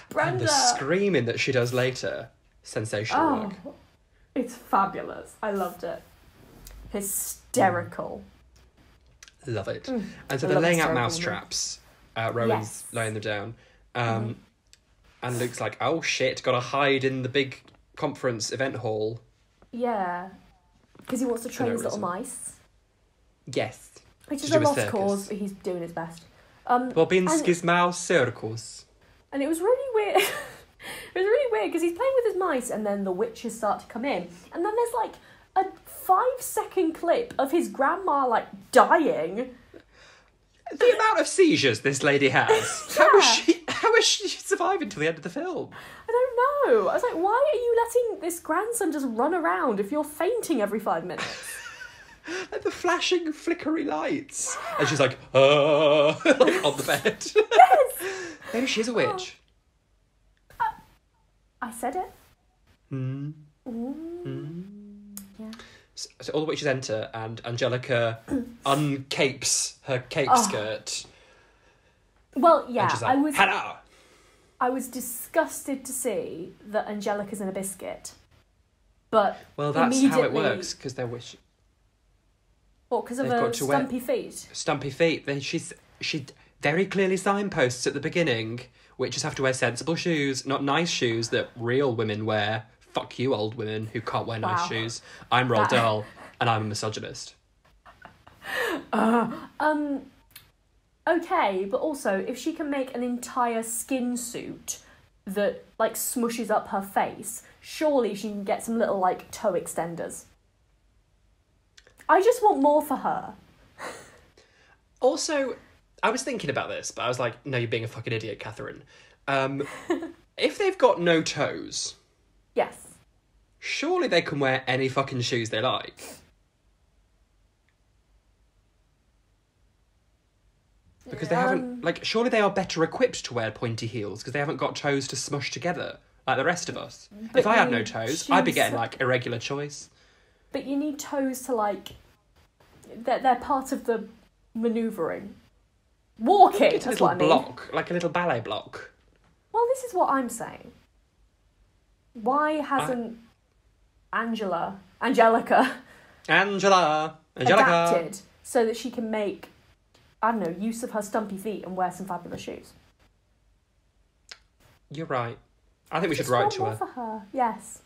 Brenda. And the screaming that she does later. Sensational work. It's fabulous. I loved it. Hysterical. Love it. And so they're laying out mouse traps. Rowan's laying them down. And Luke's like, oh shit, gotta hide in the big conference event hall. Yeah. Because he wants to train his little mice. Yes. Which is a lost cause, but he's doing his best. Bobinski's mouse circus. And it was really weird. It was really weird because he's playing with his mice and then the witches start to come in. And then there's like a 5-second clip of his grandma like dying. The amount of seizures this lady has. How is she surviving till the end of the film? I don't know. I was like, why are you letting this grandson just run around if you're fainting every 5 minutes? Like the flashing, flickery lights. And she's like, like on the bed. Yes! Maybe she's a witch. I said it. Yeah. So all the witches enter and Anjelica uncapes her cape skirt. Well, yeah, like, hello! I was disgusted to see that Anjelica's in a biscuit. But well, that's how it works, because they're witch. What, because of her stumpy feet? Stumpy feet. Then she very clearly signposts at the beginning. Witches have to wear sensible shoes, not nice shoes that real women wear. Fuck you, old women who can't wear nice shoes. I'm Roald Dahl, and I'm a misogynist. Okay, but also, if she can make an entire skin suit that, like, smushes up her face, surely she can get some little, like, toe extenders. I just want more for her. Also, I was thinking about this, but I was like, no, you're being a fucking idiot, Catherine. If they've got no toes... Yes. Surely they can wear any fucking shoes they like. Because they haven't... Like, surely they are better equipped to wear pointy heels, because they haven't got toes to smush together, like the rest of us. But if I had no toes, I'd be getting, like, irregular choice. But you need toes to, like... They're part of the manoeuvring. Walking, it's that's what I mean. Block, like a little ballet block. Well, this is what I'm saying. Why hasn't Anjelica adapted so that she can make, I don't know, use of her stumpy feet and wear some fabulous shoes? You're right. I think we should write to her. For her. Yes.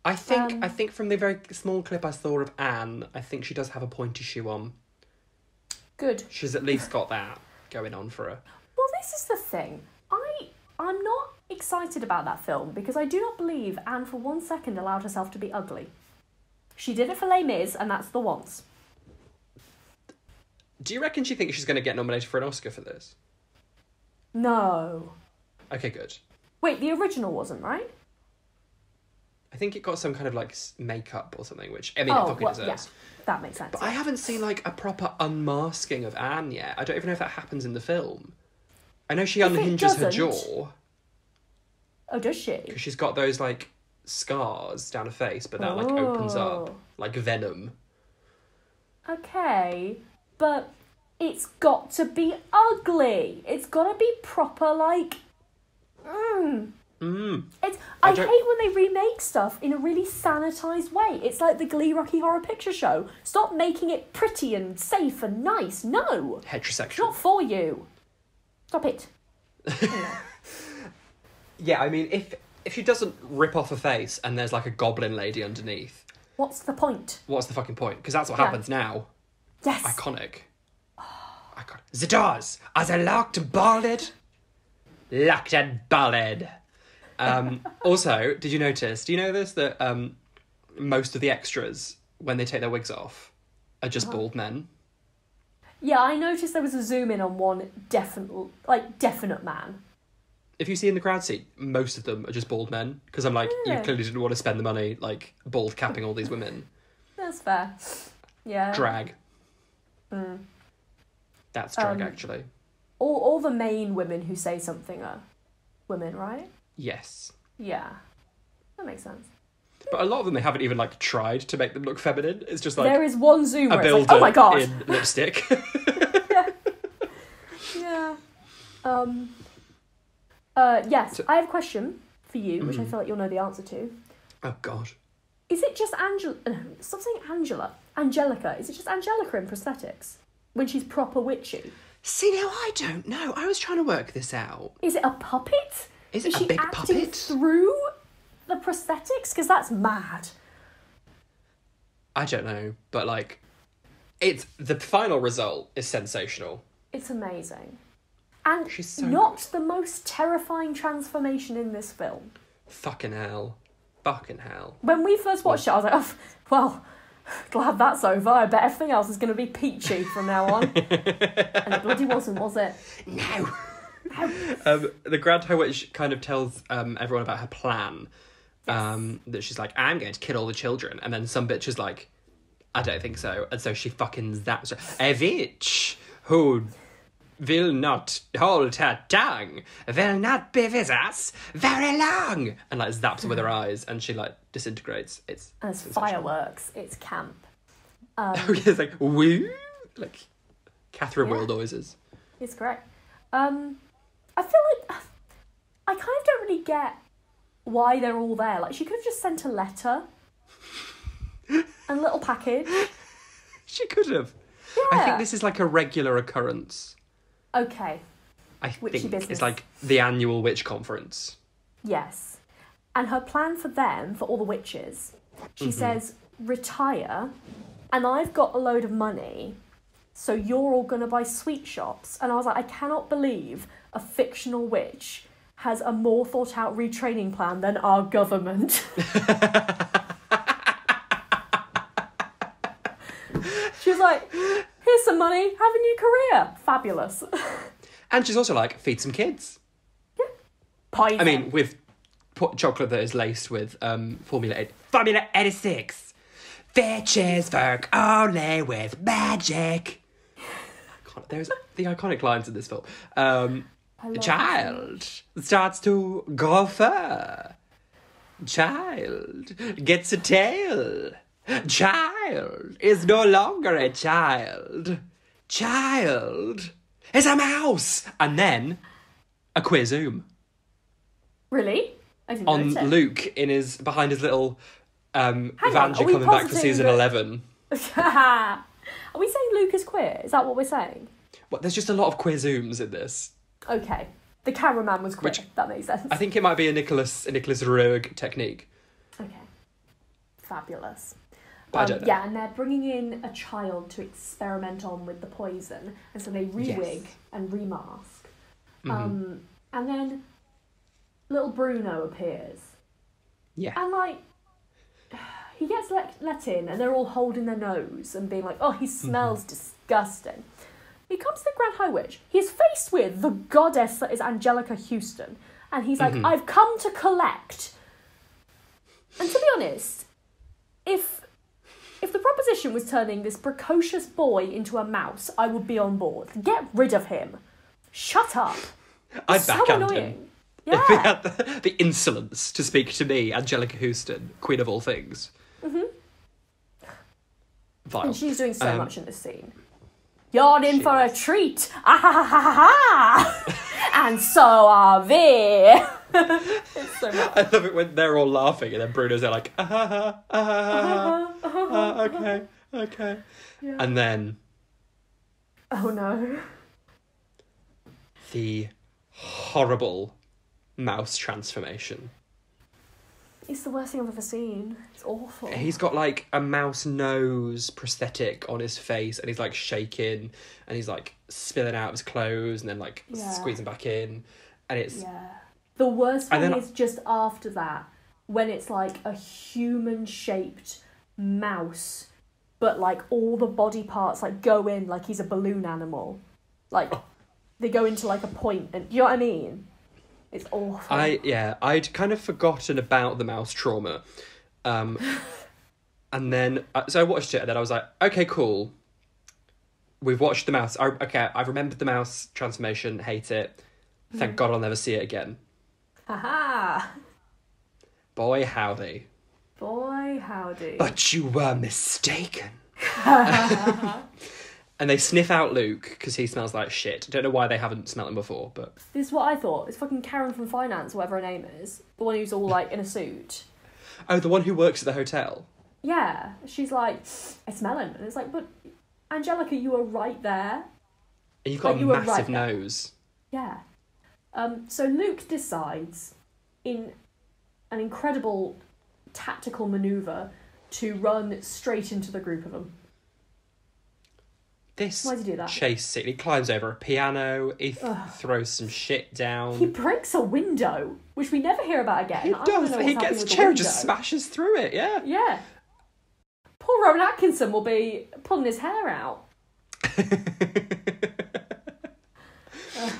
I think from the very small clip I saw of Anne, I think she does have a pointy shoe on. Good. She's at least got that going on for her. Well, this is the thing. I'm not excited about that film because I do not believe Anne for 1 second allowed herself to be ugly. She did it for Les Mis, and that's the once. Do you reckon she thinks she's going to get nominated for an Oscar for this? No. Okay, good. Wait, the original wasn't, right? I think it got some kind of, like, makeup or something, which, I mean, it fucking deserves. Yeah, that makes sense. But I haven't seen, like, a proper unmasking of Anne yet. I don't even know if that happens in the film. I know she unhinges her jaw. Oh, does she? Because she's got those, like, scars down her face, but that, like, opens up like venom. Okay, but it's got to be ugly. It's got to be proper, like... I hate when they remake stuff in a really sanitised way. It's like the Glee Rocky Horror Picture Show. Stop making it pretty and safe and nice. No. Heterosexual. It's not for you. Stop it. Yeah, I mean, if she doesn't rip off her face and there's, like, a goblin lady underneath... What's the point? What's the fucking point? Because that's what happens now. Yes. Iconic. The doors are they locked and bolted? Locked and bolted. Also, did you notice, do you know this, that most of the extras when they take their wigs off, are just bald men. Yeah, I noticed there was a zoom in on one definite man. If you see in the crowd seat, most of them are just bald men. Because I'm like, you clearly didn't want to spend the money, like, bald capping all these women. That's fair. Yeah. Drag. That's drag, actually. All the main women who say something are women, right? Yes. Yeah. That makes sense. But a lot of them, they haven't even, like, tried to make them look feminine. It's just, like... There is one zoom where a it's builder like, oh my god! in lipstick. Yeah. Yes, I have a question for you, which I feel like you'll know the answer to. Oh, God. Is it just stop saying Angela. Anjelica. Is it just Anjelica in prosthetics? When she's proper witchy? See, now I don't know. I was trying to work this out. Is it a puppet? Is it a she big acting puppet? through the prosthetics? Because that's mad. I don't know, but, like, the final result is sensational. It's amazing. And She's so not the most terrifying transformation in this film. Fucking hell. When we first watched it, I was like, oh, well, glad that's over. I bet everything else is going to be peachy from now on. And it bloody wasn't, was it? No. The Grand High Witch kind of tells everyone about her plan. Yes. That she's like, I'm going to kill all the children. And then some bitch is like, I don't think so. And so she fucking zaps her. A witch who will not hold her tongue will not be with us very long. And like zaps her with her eyes and she like disintegrates. It's fireworks. It's camp. Oh yeah, it's like woo, like Catherine Wheel noises. It's great. I feel like I kind of don't really get why they're all there. Like she could have just sent a letter and a little package. She could have. Yeah. I think this is like a regular occurrence. Okay. Witchy think it's like the annual witch conference. Yes. And her plan for them, for all the witches, she says, retire, and I've got a load of money, so you're all going to buy sweet shops. And I was like, I cannot believe a fictional witch has a more thought out retraining plan than our government. She was like, here's some money, have a new career. Fabulous. And she's also like, feed some kids. Yeah. Poison. I mean, with chocolate that is laced with Formula 86. Bitches work only with magic. There's the iconic lines in this film. A child starts to grow fur. Child gets a tail. Child is no longer a child. Child is a mouse. And then a queer zoom. Really? I didn't on notice. Luke behind his little Vanger Are we coming back for positing season that- 11. Are we saying Luke is queer? Is that what we're saying? Well, there's just a lot of queer zooms in this. Okay. The cameraman was queer. Which- that makes sense. I think it might be a Nicholas Roeg technique. Okay. Fabulous. But I don't know. Yeah, and they're bringing in a child to experiment on with the poison, and so they re-wig and remask. And then little Bruno appears. Yeah. And, like, he gets let in, and they're all holding their nose and being like, oh, he smells disgusting. He comes to the Grand High Witch. He's faced with the goddess that is Anjelica Huston. And he's like, I've come to collect. And to be honest, if the proposition was turning this precocious boy into a mouse, I would be on board. Get rid of him. Shut up. I'd backhand annoying. him. Yeah. If he had the insolence to speak to me, Anjelica Huston, queen of all things. Vile. And she's doing so much in this scene. You're in for a treat. Ah ha ha ha ha. And so are we. It's so much. I love it when they're all laughing and then Bruno's there like, okay. Yeah. And then Oh no. the horrible mouse transformation. It's the worst thing I've ever seen. It's awful. He's got like a mouse nose prosthetic on his face and he's like shaking and he's like spilling out his clothes and then like squeezing back in. And it's... Yeah. The worst And one then is just after that, when it's like a human-shaped mouse but like all the body parts like go in like he's a balloon animal. Like they go into like a point, and you know what I mean? It's awful. I'd kind of forgotten about the mouse trauma. And then, so I watched it, and then I was like, okay, cool. We've watched the mouse. I've remembered the mouse transformation, hate it. Thank God I'll never see it again. Haha. Boy, howdy. Boy, howdy. But you were mistaken. And they sniff out Luke, because he smells like shit. I don't know why they haven't smelled him before, but... This is what I thought. It's fucking Karen from Finance, whatever her name is. The one who's all, like, in a suit. Oh, the one who works at the hotel? Yeah. She's like, I smell him. And it's like, but Anjelica, you were right there. And you've got a massive nose. Yeah. So Luke decides, in an incredible tactical manoeuvre, to run straight into the group of them. Why does he do that? Chase scene. He climbs over a piano, he throws some shit down. He breaks a window, which we never hear about again. He does. He gets a chair and just smashes through it, yeah. Yeah. Poor Rowan Atkinson will be pulling his hair out.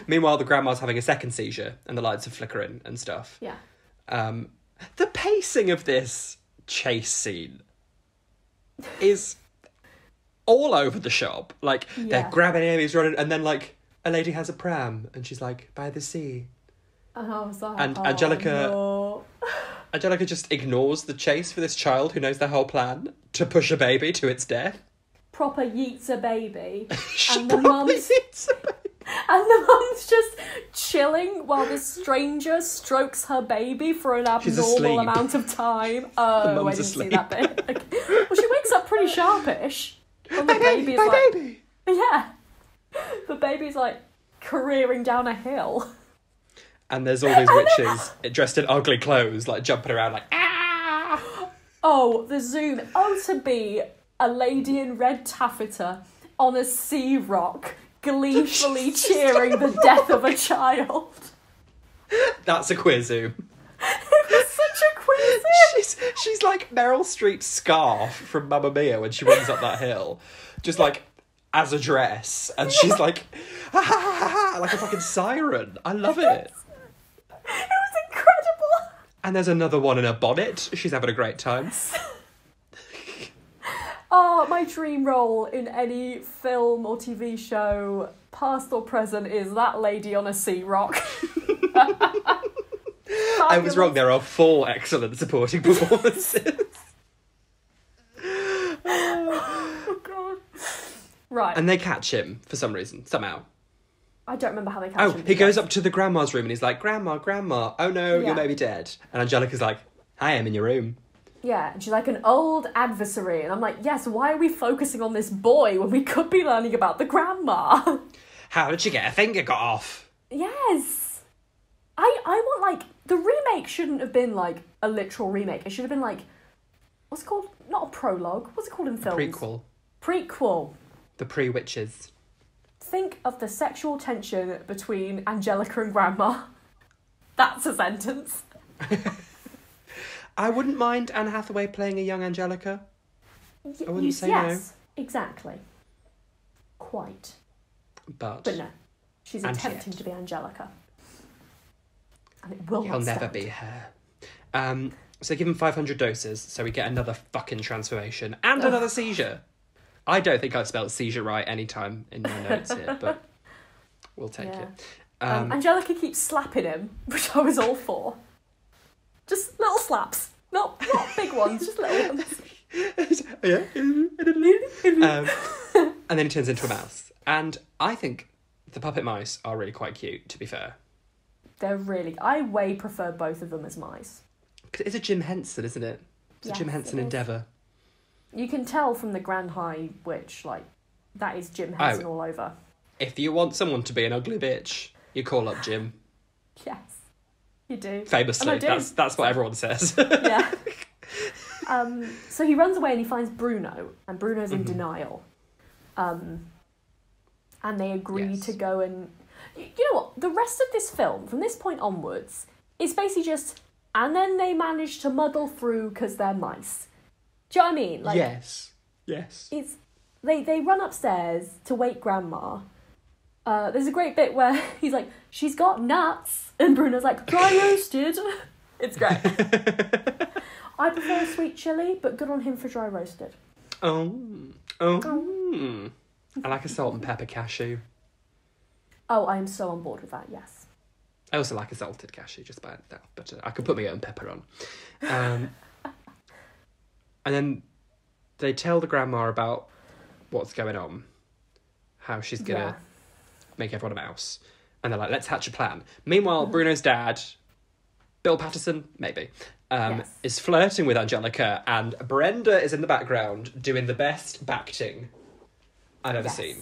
Meanwhile, the grandma's having a second seizure and the lights are flickering and stuff. Yeah. The pacing of this chase scene is all over the shop. Like, they're grabbing him, he's running, and then, like, a lady has a pram, and she's like, by the sea. And I was like, and no. Anjelica just ignores the chase for this child who knows their whole plan to push a baby to its death. Proper yeets a baby. And the mum's just chilling while the stranger strokes her baby for an abnormal amount of time. Oh, I didn't see that bit. Okay. Well, she wakes up pretty sharpish. And the baby's like, baby! Yeah. The baby's like careering down a hill. And there's all these witches dressed in ugly clothes, like jumping around like, ah! Oh, the zoom. Oh, to be a lady in red taffeta on a sea rock, gleefully cheering the death of a child. That's a queer zoom. It was such a queer zoom. She's like Meryl Streep's Scarf from Mamma Mia when she runs up that hill, just like as a dress, and she's like, ha ha ha ha, like a fucking siren. I love it. It was incredible. And there's another one in a bonnet. She's having a great time. Oh, my dream role in any film or TV show, past or present, is that lady on a sea rock. I was wrong. There are 4 excellent supporting performances. Oh, God. Right. And they catch him for some reason, somehow. I don't remember how they catch him. Oh, he goes up to the grandma's room and he's like, Grandma, oh no, you're maybe dead. And Anjelica's like, I am in your room. Yeah, and she's like, an old adversary. And I'm like, yes, why are we focusing on this boy when we could be learning about the grandma? How did she get her finger got off? Yes. I want, like, the remake shouldn't have been, like, a literal remake. It should have been, like, what's it called? Not a prologue. What's it called in films? Prequel. The pre-witches. Think of the sexual tension between Anjelica and Grandma. That's a sentence. I wouldn't mind Anne Hathaway playing a young Anjelica. I wouldn't say no. Exactly. Quite. But no. She's attempting to be Anjelica. And it will He'll not never stand. be her. So they give him 500 doses, so we get another fucking transformation and another seizure. I don't think I spelled seizure right any time in my notes here, but we'll take it. Anjelica keeps slapping him, which I was all for. Just little slaps. Not big ones, just little ones. Yeah. And then he turns into a mouse. And I think the puppet mice are really quite cute, to be fair. They're really... I way prefer both of them as mice. It's a Jim Henson, isn't it? It's a Jim Henson endeavour. You can tell from the Grand High Witch, like, that is Jim Henson all over. If you want someone to be an ugly bitch, you call up Jim. Yes, you do. Famously, that's what everyone says. Yeah. So he runs away and he finds Bruno, and Bruno's in denial. And they agree to go and... You know what? The rest of this film, from this point onwards, is basically just... And then they manage to muddle through because they're mice. Do you know what I mean? Like, yes. Yes. They run upstairs to wake Grandma. There's a great bit where he's like, she's got nuts, and Bruno's like, dry roasted. It's great. I prefer sweet chili, but good on him for dry roasted. Oh. I like a salt and pepper cashew. Oh, I am so on board with that, yes. I also like a salted cashew, just by itself, but I could put my own pepper on. And then they tell the grandma about what's going on, how she's gonna make everyone a mouse, and they're like, let's hatch a plan. Meanwhile, Bruno's dad, Bill Patterson, maybe, is flirting with Anjelica, and Brenda is in the background doing the best acting I've ever seen.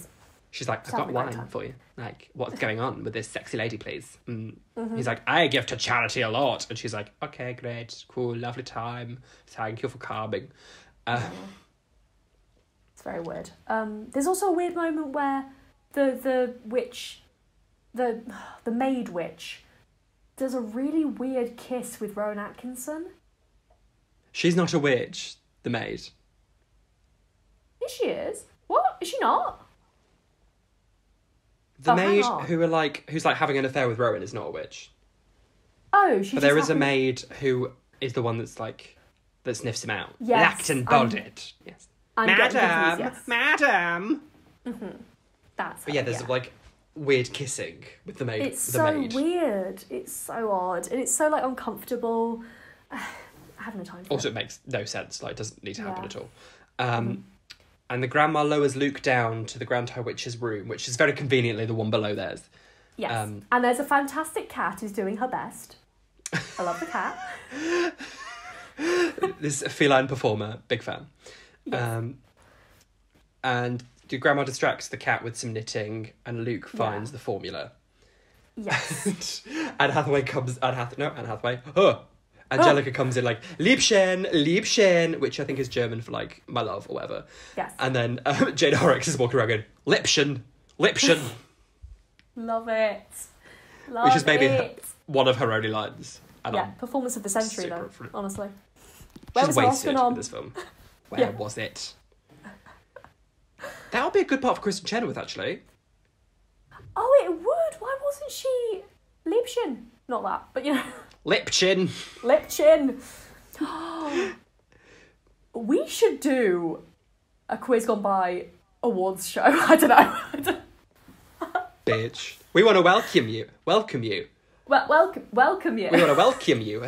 She's like, I've got a line for you. Like, what's going on with this sexy lady, please? He's like, I give to charity a lot. And she's like, okay, great, cool, lovely time. Thank you for coming. It's very weird. There's also a weird moment where the witch, the maid witch, does a really weird kiss with Rowan Atkinson. She's not a witch, the maid. Yes, she is. What? Is she not? The maid who's having an affair with Rowan is not a witch. Oh, she's. But there is a maid who is the one that's like that sniffs him out. Yes, Blacked and balded. Yes. Madam. Mm-hmm. That's. But there's like weird kissing with the maid. It's so weird. It's so odd, and it's so like uncomfortable. I have no time for Also, it makes no sense. Like, it doesn't need to happen at all. And the grandma lowers Luke down to the Grand High Witch's room, which is very conveniently the one below theirs. Yes. And there's a fantastic cat who's doing her best. I love the cat. This feline performer, big fan. Yes. And the grandma distracts the cat with some knitting, and Luke finds the formula. Yes. Anne Hathaway. Anjelica comes in like, Liebchen, which I think is German for like, my love, or whatever. Yes. And then Jane Horrocks is walking around going, Liebchen. Love it. Which is maybe one of her only lines. And performance of the century though, honestly. Where was wasted in this film? Where was it? That would be a good part for Kristen Chenoweth, actually. Oh, it would. Why wasn't she Liebchen? Not that, but you know. Lipchin. We should do a Quiz Gone By awards show. I don't know. Bitch. We want to welcome you. Welcome you. We want to welcome you.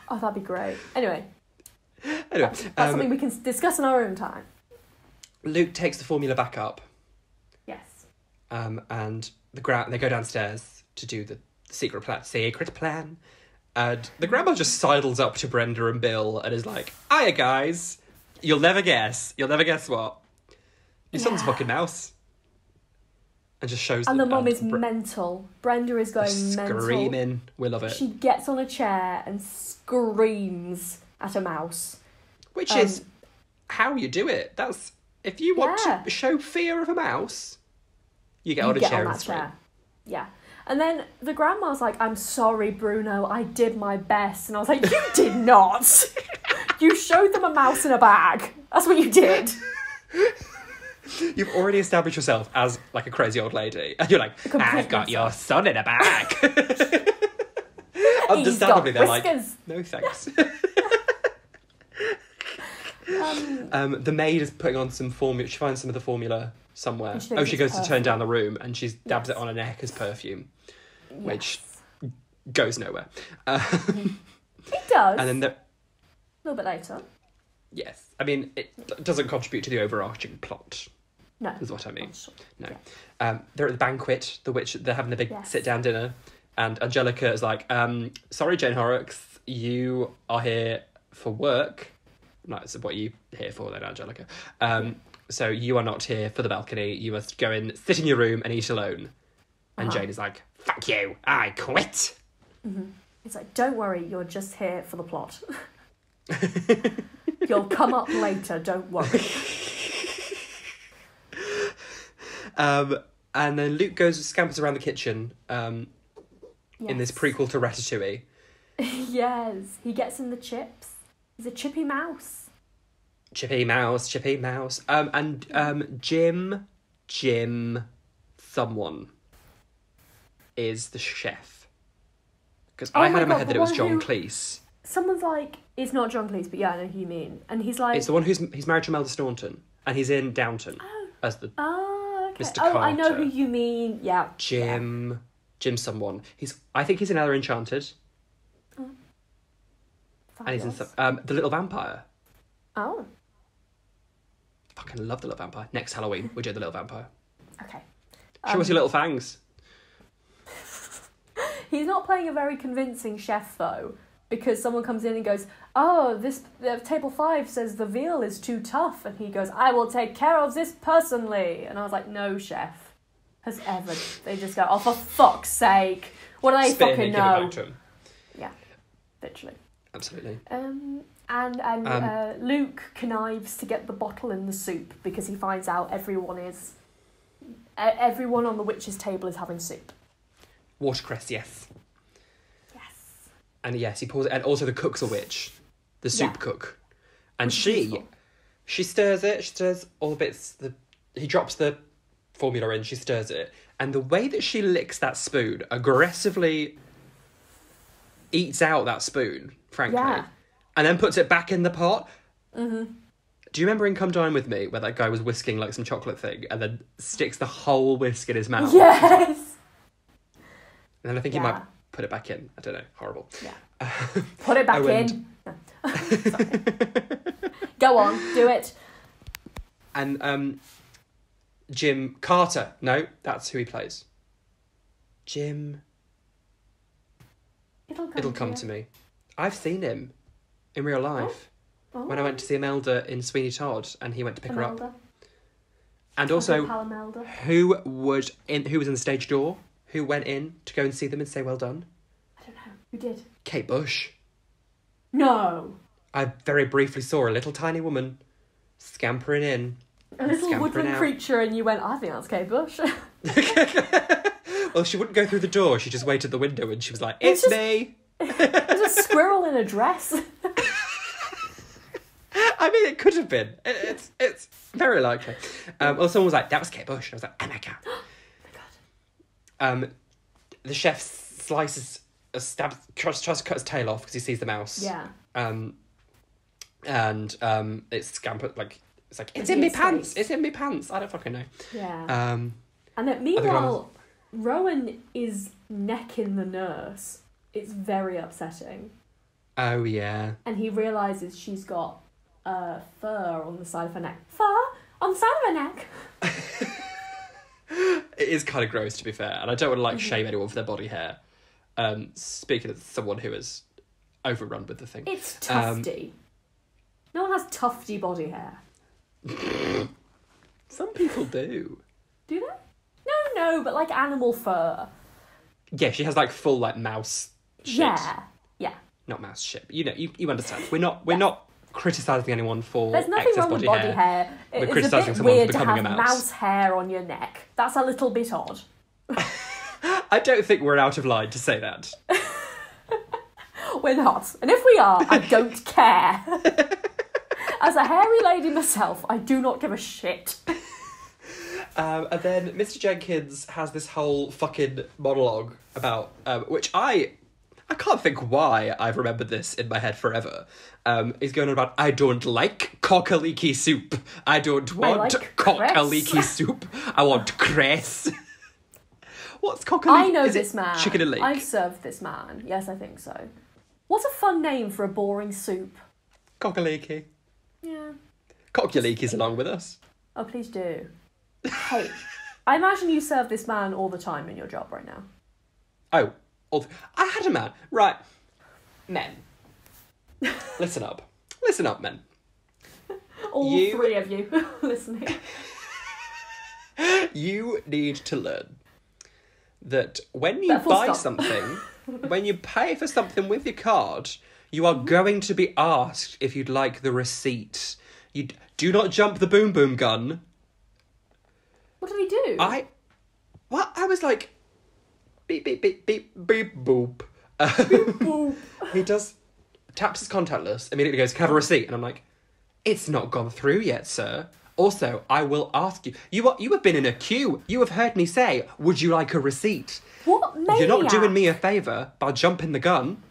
Oh, that'd be great. Anyway, that's something we can discuss in our own time. Luke takes the formula back up. Yes. And they go downstairs to do the secret plan. And the grandma just sidles up to Brenda and Bill and is like, hiya guys, you'll never guess what? Your son's a fucking mouse. And just shows them. And the mum is mental. Brenda is going mental. Screaming. We love it. She gets on a chair and screams at a mouse. Which is how you do it. That's if you want to show fear of a mouse, you get on a chair and scream. Yeah. And then the grandma's like, I'm sorry, Bruno, I did my best. And I was like, you did not. You showed them a mouse in a bag. That's what you did. You've already established yourself as like a crazy old lady. And you're like, I've got your son in a bag. Understandably, they're like, no thanks. The maid is putting on some formula. She finds some of the formula somewhere. She goes to turn down the room and she dabs it on her neck as perfume, which goes nowhere. It does. And then a little bit later. Yes. I mean, it doesn't contribute to the overarching plot. No. Is what I mean. No. Yeah. They're at the banquet, they're having a big sit-down dinner, and Anjelica is like, sorry, Jane Horrocks, you are here for work. No, it's what are you here for then, Anjelica? So you are not here for the balcony. You must go and sit in your room and eat alone. And Jane is like, fuck you, I quit. Mm-hmm. It's like, don't worry, you're just here for the plot. You'll come up later, don't worry. And then Luke scampers around the kitchen in this prequel to Ratatouille. Yes, he gets in the chips. He's a chippy mouse. Chippy mouse. And Jim, someone is the chef. Because I had in my head that it was John Cleese. Someone's like, it's not John Cleese, but yeah, I know who you mean. And he's like... It's the one he's married to Imelda Staunton. And he's in Downton as the okay. Mr. Carter. I know who you mean. Yeah. Jim someone. I think he's in Ella Enchanted. And he's in The Little Vampire. Oh. Fucking love The Little Vampire. Next Halloween, we do The Little Vampire. Okay. Show us your little fangs. He's not playing a very convincing chef, though, because someone comes in and goes, oh, table 5 says the veal is too tough. And he goes, I will take care of this personally. And I was like, no chef has ever... They just go, oh, for fuck's sake. What do they fucking know? Give it back to him. Yeah, literally. Absolutely. And Luke connives to get the bottle in the soup because he finds out everyone on the witch's table is having soup. Watercress, yes. Yes. And yes, he pours it. And also the cook's a witch. The soup cook. And she stirs it. She stirs all the bits. He drops the formula in. She stirs it. And the way that she licks that spoon, aggressively eats out that spoon, frankly. Yeah. And then puts it back in the pot. Mm-hmm. Do you remember in Come Dine With Me, where that guy was whisking like some chocolate thing and then sticks the whole whisk in his mouth? Yes! And then I think he might put it back in. I don't know. Horrible. Yeah. Put it back in. Go on. Do it. And Jim Carter. No, that's who he plays. Jim. It'll come to me. I've seen him in real life. Oh. When I went to see Imelda in Sweeney Todd and he went to pick her up. And also, who was in the stage door? Who went in to go and see them and say well done? I don't know. Who did? Kate Butch. No. I very briefly saw a little tiny woman scampering in. A little woodland creature, and you went, I think that's Kate Butch. Well, she wouldn't go through the door. She just waited at the window and she was like, it's me. There's a squirrel in a dress. I mean, it could have been. It's very likely. Well, someone was like, that was Kate Butch. And I was like, oh my God. The chef tries to cut his tail off because he sees the mouse. Yeah. And it's scampered, like, it's in me pants. It's in me pants. I don't fucking know. Yeah. And then, meanwhile, Rowan is necking the nurse. It's very upsetting. Oh, yeah. And he realises she's got fur on the side of her neck. Fur? On the side of her neck? It is kind of gross, to be fair, and I don't want to shame anyone for their body hair. Speaking as someone who is overrun with the thing, it's tufty. No one has tufty body hair. Some people do. Do they? No, but like animal fur. Yeah, she has like full like mouse shit. Yeah. Not mouse shit. But you understand. We're not criticising anyone for There's nothing wrong with body hair. We're it's criticising a bit someone weird for becoming to have a mouse. Mouse hair on your neck. That's a little bit odd. I don't think we're out of line to say that. We're not. And if we are, I don't care. As a hairy lady myself, I do not give a shit. And then Mr. Jenkins has this whole fucking monologue about, which I can't think why I've remembered this in my head forever. He's going on about, I don't like cock-a-leaky soup. I don't want cock-a-leaky soup. I want cress. What's cock-a-leaky? I know this man. Chicken and leek. I've served this man. Yes, I think so. What's a fun name for a boring soup? Cock-a-leaky. Yeah. Cock-a-leaky's along with us. Oh, please do. Hey, I imagine you serve this man all the time in your job right now. Oh, I had a man. Right. Men. Listen up. Listen up, men. All three of you listening. You need to learn that when you buy something, when you pay for something with your card, you are going to be asked if you'd like the receipt. You do not jump the boom boom gun. What did he do? I was like, beep, beep, beep, beep, beep, boop. Beep, boop. He does taps his contactless, immediately goes, can I have a receipt? And I'm like, it's not gone through yet, sir. Also, I will ask you. You have been in a queue. You have heard me say, would you like a receipt? What maniac? You're not doing me a favour by jumping the gun.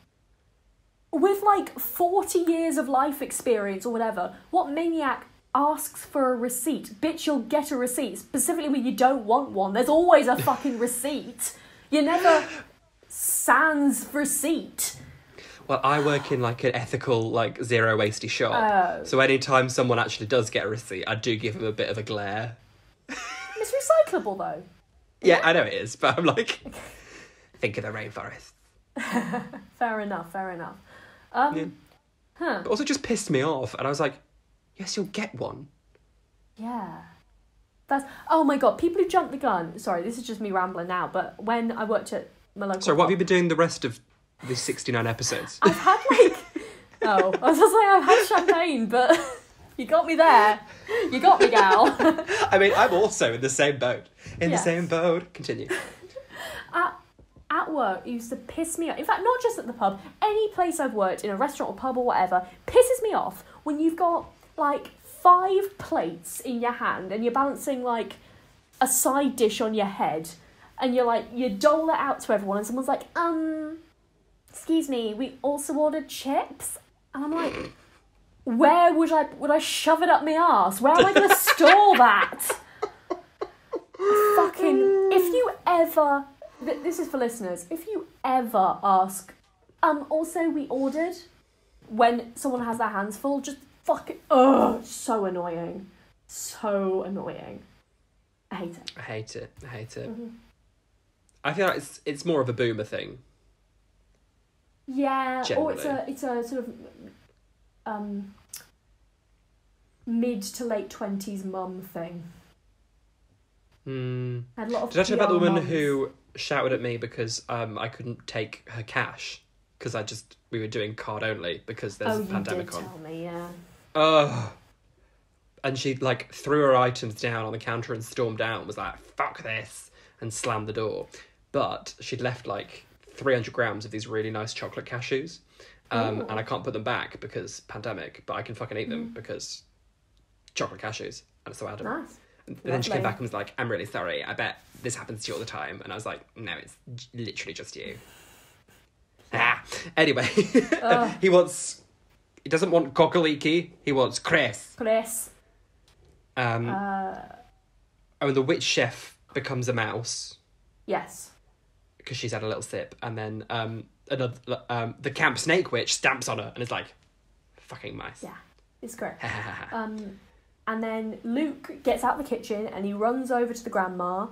With, like, 40 years of life experience or whatever, what maniac asks for a receipt? Bitch, you'll get a receipt. Specifically when you don't want one. There's always a fucking receipt. You never sans receipt. Well, I work in, like, an ethical, like, zero-wasty shop. Oh. So anytime someone actually does get a receipt, I do give them a bit of a glare. It's recyclable, though. Yeah, I know it is, but I'm like, think of the rainforest. Fair enough. Yeah. But also just pissed me off, and I was like, yes, you'll get one. Yeah. Oh my God, people who jump the gun. Sorry, this is just me rambling now, but when I worked at my local So what have you pub, been doing the rest of these 69 episodes? I've had like... Oh, I was just like, I've had champagne, but you got me there. You got me, gal. I mean, I'm also in the same boat. The Yes. same boat. Continue. At work, it used to piss me off. In fact, not just at the pub. Any place I've worked, in a restaurant or pub or whatever, pisses me off when you've got, like, 5 plates in your hand and you're balancing, like, a side dish on your head and you're like, you dole it out to everyone and someone's like, excuse me, we also ordered chips. And I'm like, where would I shove it up my arse? Where am I going to store that? Fucking, if you ever... This is for listeners. If you ever ask, also we ordered, when someone has their hands full, just fucking, so annoying. So annoying. I hate it. I hate it. Mm-hmm. I feel like it's more of a boomer thing. Yeah, Generally. or it's a sort of mid to late 20s mum thing. I had a lot of Did I tell you about the PR woman mums. who shouted at me because I couldn't take her cash because we were doing card only because there's a pandemic on. Oh, you did tell me, yeah. And she like threw her items down on the counter and stormed out and was like, fuck this, and slammed the door. But she'd left like 300 grams of these really nice chocolate cashews. And I can't put them back because pandemic, but I can fucking eat them because chocolate cashews. And so I had them. Nice. And then she came back and was like, I'm really sorry, I bet this happens to you all the time. And I was like, no, it's literally just you. Anyway, he doesn't want cockaliki, he wants Chris. And the witch chef becomes a mouse. Yes. Because she's had a little sip. And then the camp snake witch stamps on her and is like, fucking mice. Yeah, it's great. And then Luke gets out the kitchen and he runs over to the grandma,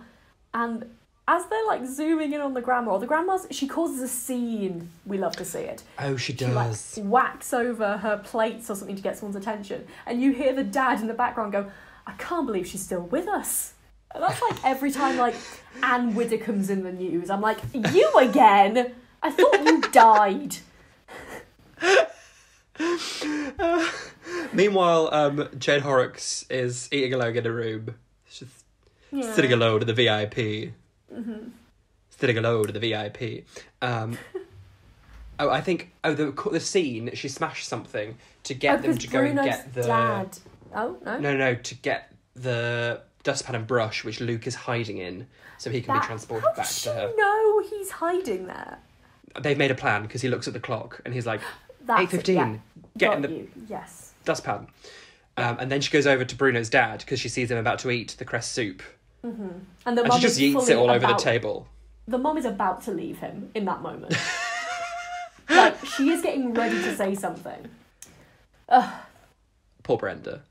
and as they're like zooming in on the grandma's, she causes a scene. We love to see it. Oh, she does. She like whacks over her plates or something to get someone's attention, and you hear the dad in the background go, I can't believe she's still with us. And that's like every time like Anne Widdecombe's in the news, I'm like, you again? I thought you died. Meanwhile, Jane Horrocks is eating alone in a room. She's just sitting alone in the VIP. Sitting alone in the VIP. I think the scene, she smashed something to get them to go Bruno's and get the dad. Oh no. No, to get the dustpan and brush which Luke is hiding in, so he can be transported back to her. No, he's hiding there. They've made a plan because he looks at the clock and he's like, That's 8:15. Yeah. Get in Got the you. Yes. dustpan. And then she goes over to Bruno's dad because she sees him about to eat the cress soup. And the And mum she just is yeets it all over the about- table. The mum is about to leave him in that moment. Like, she is getting ready to say something. Poor Brenda.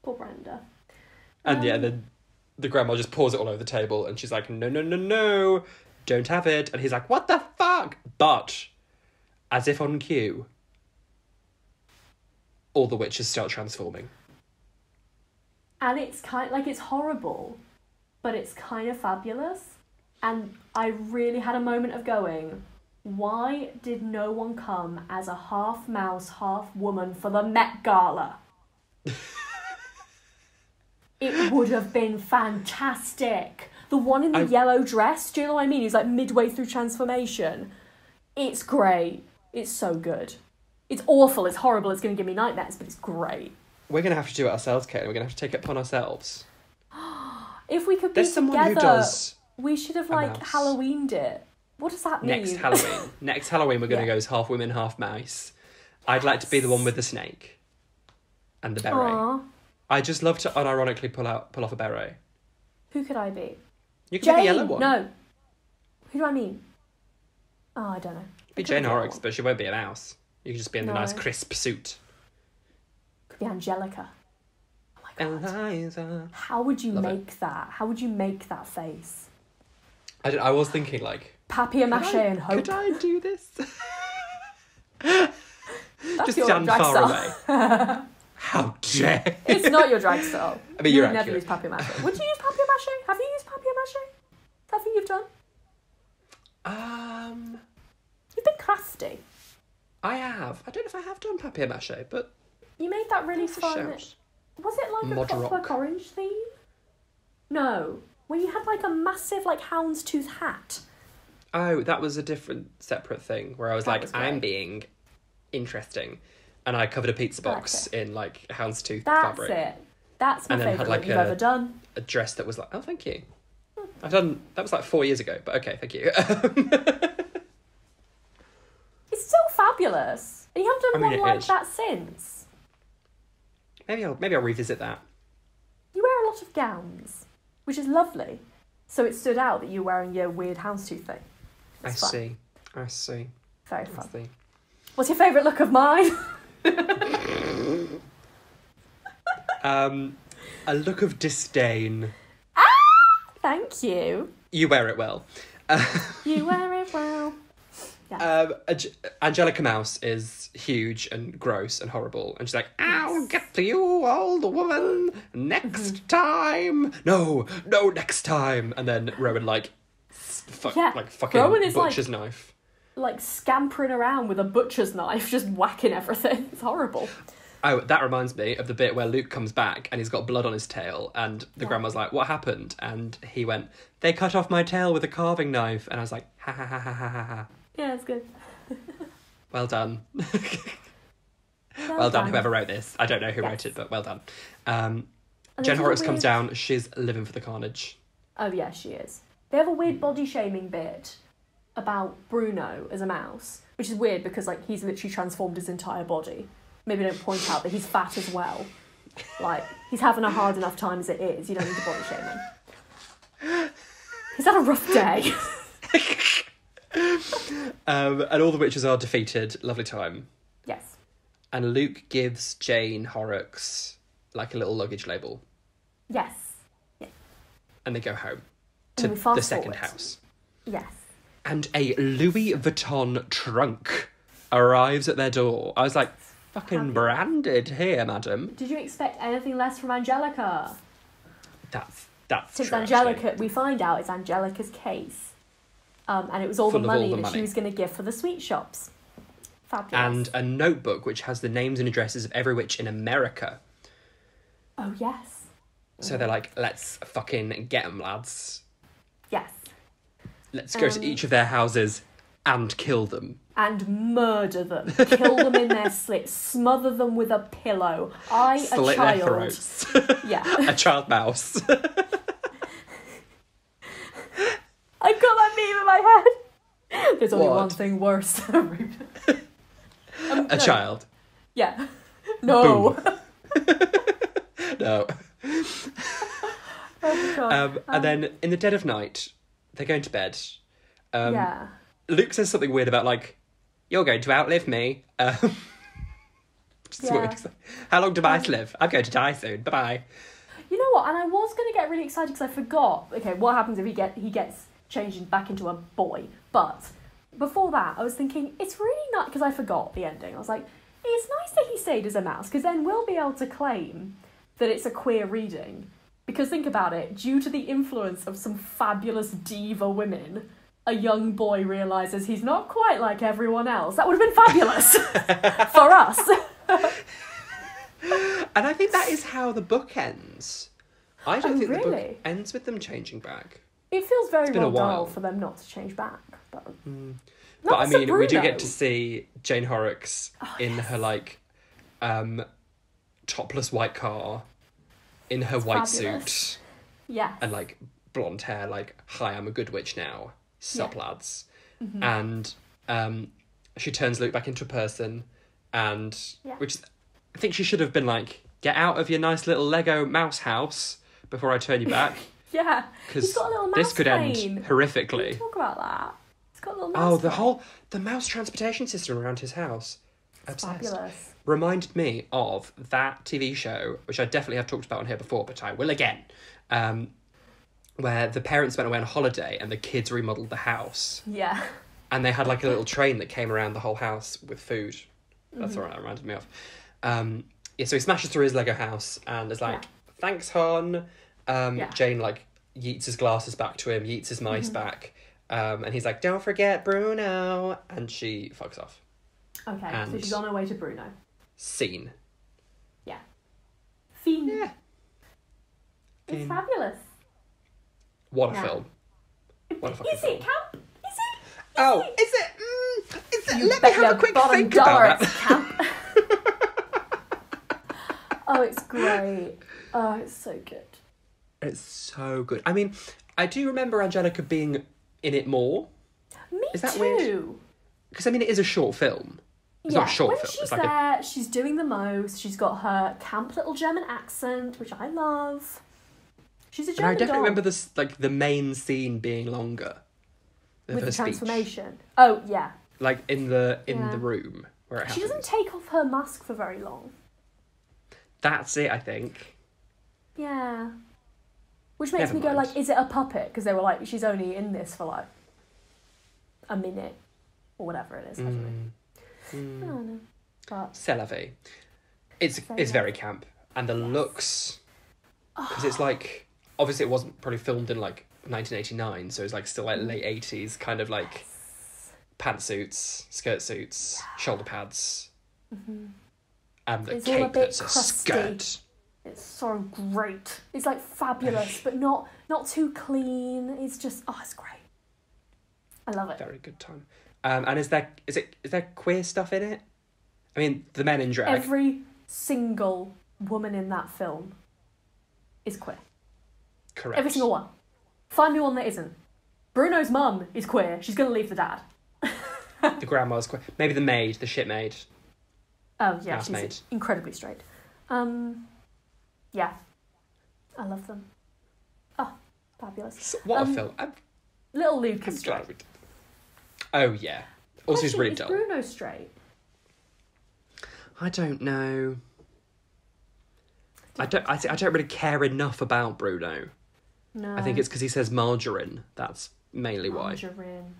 Poor Brenda. And then the grandma just pours it all over the table and she's like, no, don't have it. And he's like, what the fuck? But, as if on cue, all the witches start transforming. And it's kind like, it's horrible, but it's kind of fabulous. And I really had a moment of going, why did no one come as a half mouse, half woman for the Met Gala? It would have been fantastic. The one in the yellow dress, do you know what I mean? He's like midway through transformation. It's great. It's so good. It's awful, it's horrible, it's going to give me nightmares, but it's great. We're going to have to do it ourselves, Kate. We're going to have to take it upon ourselves. If we could be There's someone together, who does we should have, like, mouse. Halloweened it. What does that mean? Next Halloween, we're going to go as half women, half mouse. I'd like to be the one with the snake and the beret. Aww. I just love to unironically pull off a beret. Who could I be? You could Jane! be the yellow one. No. Who do I mean? Oh, I don't know. Be Jane Horrocks, but she won't be a mouse. You could just be in the nice crisp suit. Could be Anjelica. Oh my god. Eliza. How would you make that? How would you make that face? I was thinking, like... Papier-mâché and hope. Could I do this? That's just your stand drag far style. away. How dare you? It's not your drag style. I mean, you you're would never accurate. use papier-mâché. Would you use papier-mâché? Have you used papier-mâché? Is that a thing you've done? You've been crafty. I have. I don't know if I have done papier-mâché, but... You made that really That's a fun... shout. Was it like Mod a Clockwork rock. Orange theme? No. When you had like a massive like houndstooth hat. Oh, that was a different, separate thing, where I was That like, was I'm great. being interesting. And I covered a pizza box in, like, houndstooth That's fabric. it. That's my And then had, favourite like, look you've ever done. A dress that was like, oh, thank you. I've done... That was like 4 years ago, but okay, thank you. It's still fabulous. And you haven't done I mean, one it like is. that since. Maybe I'll revisit that. You wear a lot of gowns, which is lovely. So it stood out that you're wearing your weird houndstooth thing. It's fun. I see. Very I fun. see. What's your favourite look of mine? A look of disdain. Thank you. You wear it well. You wear it well. Yeah. Anjelica Mouse is huge and gross and horrible, and she's like, "I'll get to you, old woman, next time. No, next time." And then Rowan like fucking Rowan is butcher's knife. Like scampering around with a butcher's knife, just whacking everything. It's horrible. Oh, that reminds me of the bit where Luke comes back and he's got blood on his tail, and the grandma's like, "What happened?" And he went, "They cut off my tail with a carving knife." And I was like, ha ha ha ha ha ha ha. Yeah, it's good. Well done. Well done, whoever wrote this. I don't know who wrote it, but well done. Jen Horrocks comes down. She's living for the carnage. Oh, yeah, she is. They have a weird body-shaming bit about Bruno as a mouse, which is weird because, like, he's literally transformed his entire body. Maybe don't point out that he's fat as well. Like, he's having a hard enough time as it is. You don't need to body shame him. He's had a rough day. And all the witches are defeated. Lovely time. Yes. And Luke gives Jane Horrocks like a little luggage label. Yes. Yeah. And they go home And to we fast the second forward. house. Yes. And a Louis Vuitton trunk arrives at their door. I was like, fucking branded here, madam. Did you expect anything less from Anjelica? That's Since true, Anjelica, actually. we find out it's Angelica's case. And it was all Full the of all money the that money. she was going to give for the sweet shops. Fabulous. And a notebook which has the names and addresses of every witch in America. Oh, yes. So they're like, let's fucking get them, lads. Yes. Let's go to each of their houses and kill them. And murder them. Kill them in their slits. Smother them with a pillow. Slit a child. their throats. Yeah. A child mouse. I've got that meme in my head. There's only What? one thing worse. A child. Yeah. No. No. Oh, God. And then in the dead of night, they're going to bed. Yeah. Luke says something weird about, like, you're going to outlive me. Just Yeah. weird. How long do mice live? I'm going to die soon. Bye-bye. You know what? And I was going to get really excited because I forgot. Okay, what happens if he gets changed back into a boy? But before that, I was thinking, it's really not... Because I forgot the ending. I was like, it's nice that he stayed as a mouse, because then we'll be able to claim that it's a queer reading. Because think about it, due to the influence of some fabulous diva women, a young boy realises he's not quite like everyone else. That would have been fabulous for us. And I think that is how the book ends. I don't think the book really? ends with them changing back. It feels very been a well done while. for them not to change back. But... But I mean, we do Bruno. get to see Jane Horrocks in her, like, topless white car, in her white fabulous. suit, Yeah. and, like, blonde hair, like, hi, I'm a good witch now, sup, lads. Mm-hmm. And she turns Luke back into a person, and, Yeah. which is, I think she should have been like, get out of your nice little Lego mouse house before I turn you back. Yeah. He's Because got a little mouse this could plane. end horrifically. Talk about that. He's got a little mouse plane. The mouse transportation system around his house. Obsessed. Fabulous. Reminded me of that TV show, which I definitely have talked about on here before, but I will again, where the parents went away on holiday and the kids remodeled the house. Yeah. And they had like a little train that came around the whole house with food. That's what that reminded me of. So he smashes through his Lego house and is like, thanks, hon. Jane, like, yeets his glasses back to him, yeets his mice back. And he's like, don't forget Bruno. And she fucks off. Okay, so she's on her way to Bruno. Scene. Yeah. Fiend. Yeah. It's fabulous. What a film. What a fucking Is film. it camp? Is it? Oh, is it? Is it? You Let bet me have your a quick bottom think dollar about it's that. camp. Oh, it's great. Oh, it's so good. It's so good. I mean, I do remember Anjelica being in it more. Me Is that too. weird? Because, I mean, it is a short film. It's not a short when film. she's It's like there, she's doing the most. She's got her camp little German accent, which I love. She's a and German I definitely doll. remember this, like, the main scene being longer. With the speech. transformation. Oh, yeah. Like, in the room where it happens. She doesn't take off her mask for very long. That's it, I think. Yeah. Which makes Never me go, mind. like, is it a puppet? Because they were like, she's only in this for, like, a minute. Or whatever it is. I don't know. But C'est la vie. It's very camp. And the looks... Because it's like... Obviously, it wasn't probably filmed in, like, 1989, so it's, like, still, like, late 80s, kind of, like, pantsuits, skirt suits, shoulder pads. And the It's all a cape bit that's a crusty. skirt. it's so great. It's, like, fabulous, but not too clean. It's just, it's great. I love it. Very good time. And is there queer stuff in it? I mean, the men in drag. Every single woman in that film is queer. Correct. Every single one. Find me one that isn't. Bruno's mum is queer. She's going to leave the dad. The grandma's queer. Maybe the maid, the shit maid. Oh, yeah, Housemaid. she's incredibly straight. Yeah. I love them. Oh, fabulous. So, what a film. Little Luke is straight. glad. Oh, yeah. Also, he's Question, really is dull. Bruno straight? I don't know. I don't really care enough about Bruno. No. I think it's because he says margarine. That's mainly why. Margarine.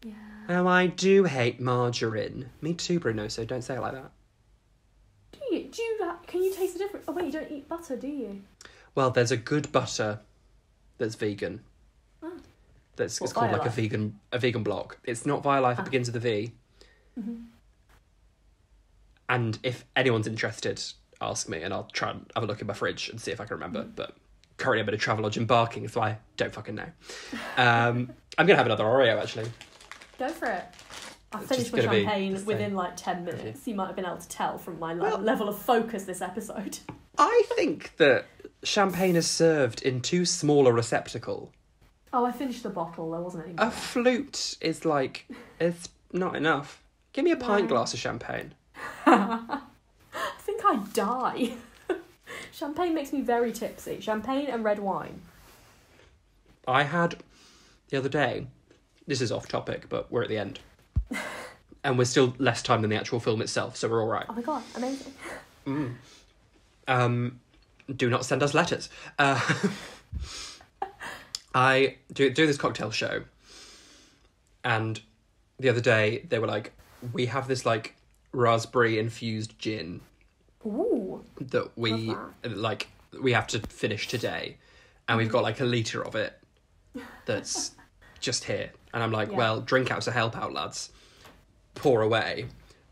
Yeah. Oh, I do hate margarine. Me too, Bruno, so don't say it like that. Can you taste the difference? Oh, wait, you don't eat butter, do you? Well, there's a good butter that's vegan. Oh. It's called like a vegan block. It's not Violife, it begins with a V. Mm-hmm. And if anyone's interested, ask me and I'll try and have a look in my fridge and see if I can remember. But currently I'm at a Travelodge embarking, so I don't fucking know. I'm going to have another Oreo, actually. Go for it. I It's finished just my gonna be champagne the same. within like 10 minutes. You might have been able to tell from my level of focus this episode. I think that champagne is served in too small a receptacle. Oh, I finished the bottle. There wasn't any A more. flute is like, it's not enough. Give me a pint glass of champagne. I think I'd die. Champagne makes me very tipsy. Champagne and red wine. I had, the other day, this is off topic, but we're at the end. And we're still less time than the actual film itself, so we're all right. Oh my god, amazing. Do not send us letters. I do this cocktail show, and the other day they were like, we have this like raspberry infused gin Ooh. that we we have to finish today, and we've got like a litre of it that's just here. And I'm like, well, drink out to help out, lads. Pour away.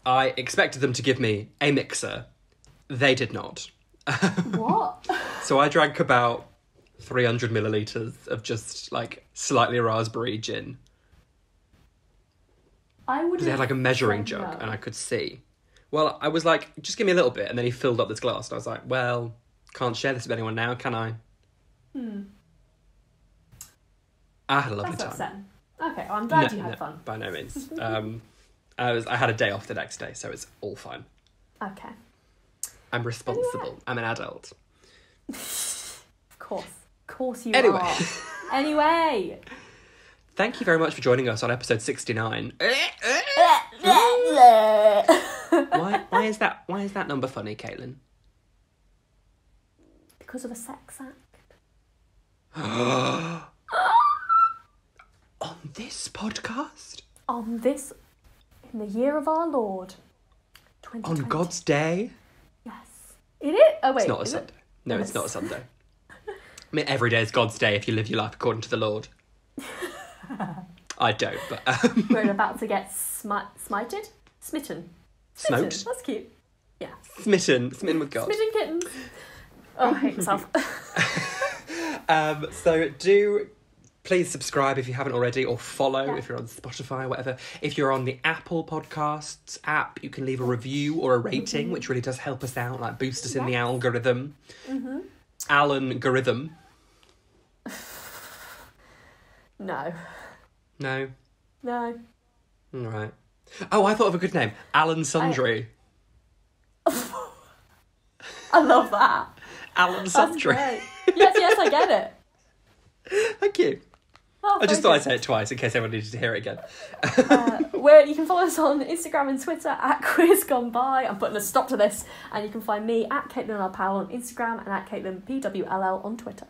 I expected them to give me a mixer. They did not. What? So I drank about 300 millilitres of just, like, slightly raspberry gin. I would. Because they had like a measuring jug and I could see. Well, I was like, just give me a little bit. And then he filled up this glass. And I was like, well, can't share this with anyone now, can I? I had a lovely time. Upsetting. Okay, well, I'm glad you had fun. By no means. I had a day off the next day, so it's all fine. Okay. I'm responsible. Anyway. I'm an adult. Of course you anyway. are. Anyway. Thank you very much for joining us on episode 69. Why is that number funny, Caitlin? Because of a sex act. On this podcast? In the year of our Lord, 2020. On God's day? Yes. It is? Oh, wait. It's not a Sunday. No, it's not a Sunday. I mean, every day is God's day if you live your life according to the Lord. I don't, but... We're about to get smited? Smitten. Smoked? That's cute. Yeah. Smitten with God. Smitten kittens. Oh, I hate myself. So do please subscribe if you haven't already, or follow if you're on Spotify or whatever. If you're on the Apple Podcasts app, you can leave a review or a rating, which really does help us out, like boost us in the algorithm. Alan-gorithm. No. No? No. All right. Oh, I thought of a good name. Alan Sundry. I love that. Alan Sundry. Yes, I get it. Thank you. Oh, I just thought I'd say it twice in case everyone needed to hear it again. Where you can follow us on Instagram and Twitter at QuizGoneBy. I'm putting a stop to this. And you can find me at Caitlin Powell on Instagram and at Caitlin PWLL on Twitter.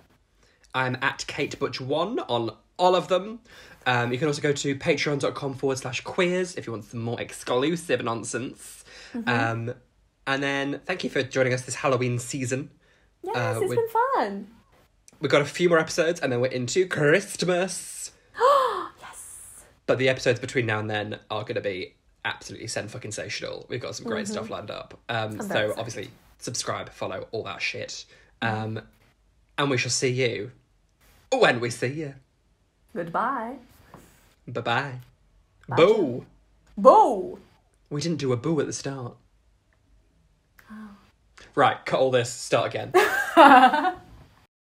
I'm at Kate Butch 1 on all of them. You can also go to patreon.com/queers if you want some more exclusive nonsense. And then thank you for joining us this Halloween season. Yes, it's been fun. We've got a few more episodes and then we're into Christmas. Yes. But the episodes between now and then are going to be absolutely sensational. We've got some great stuff lined up. So obviously subscribe, follow, all that shit. And we shall see you when we see you. Goodbye. Bye-bye. Bye. Boo. Boo. We didn't do a boo at the start. Oh. Right, cut all this, start again.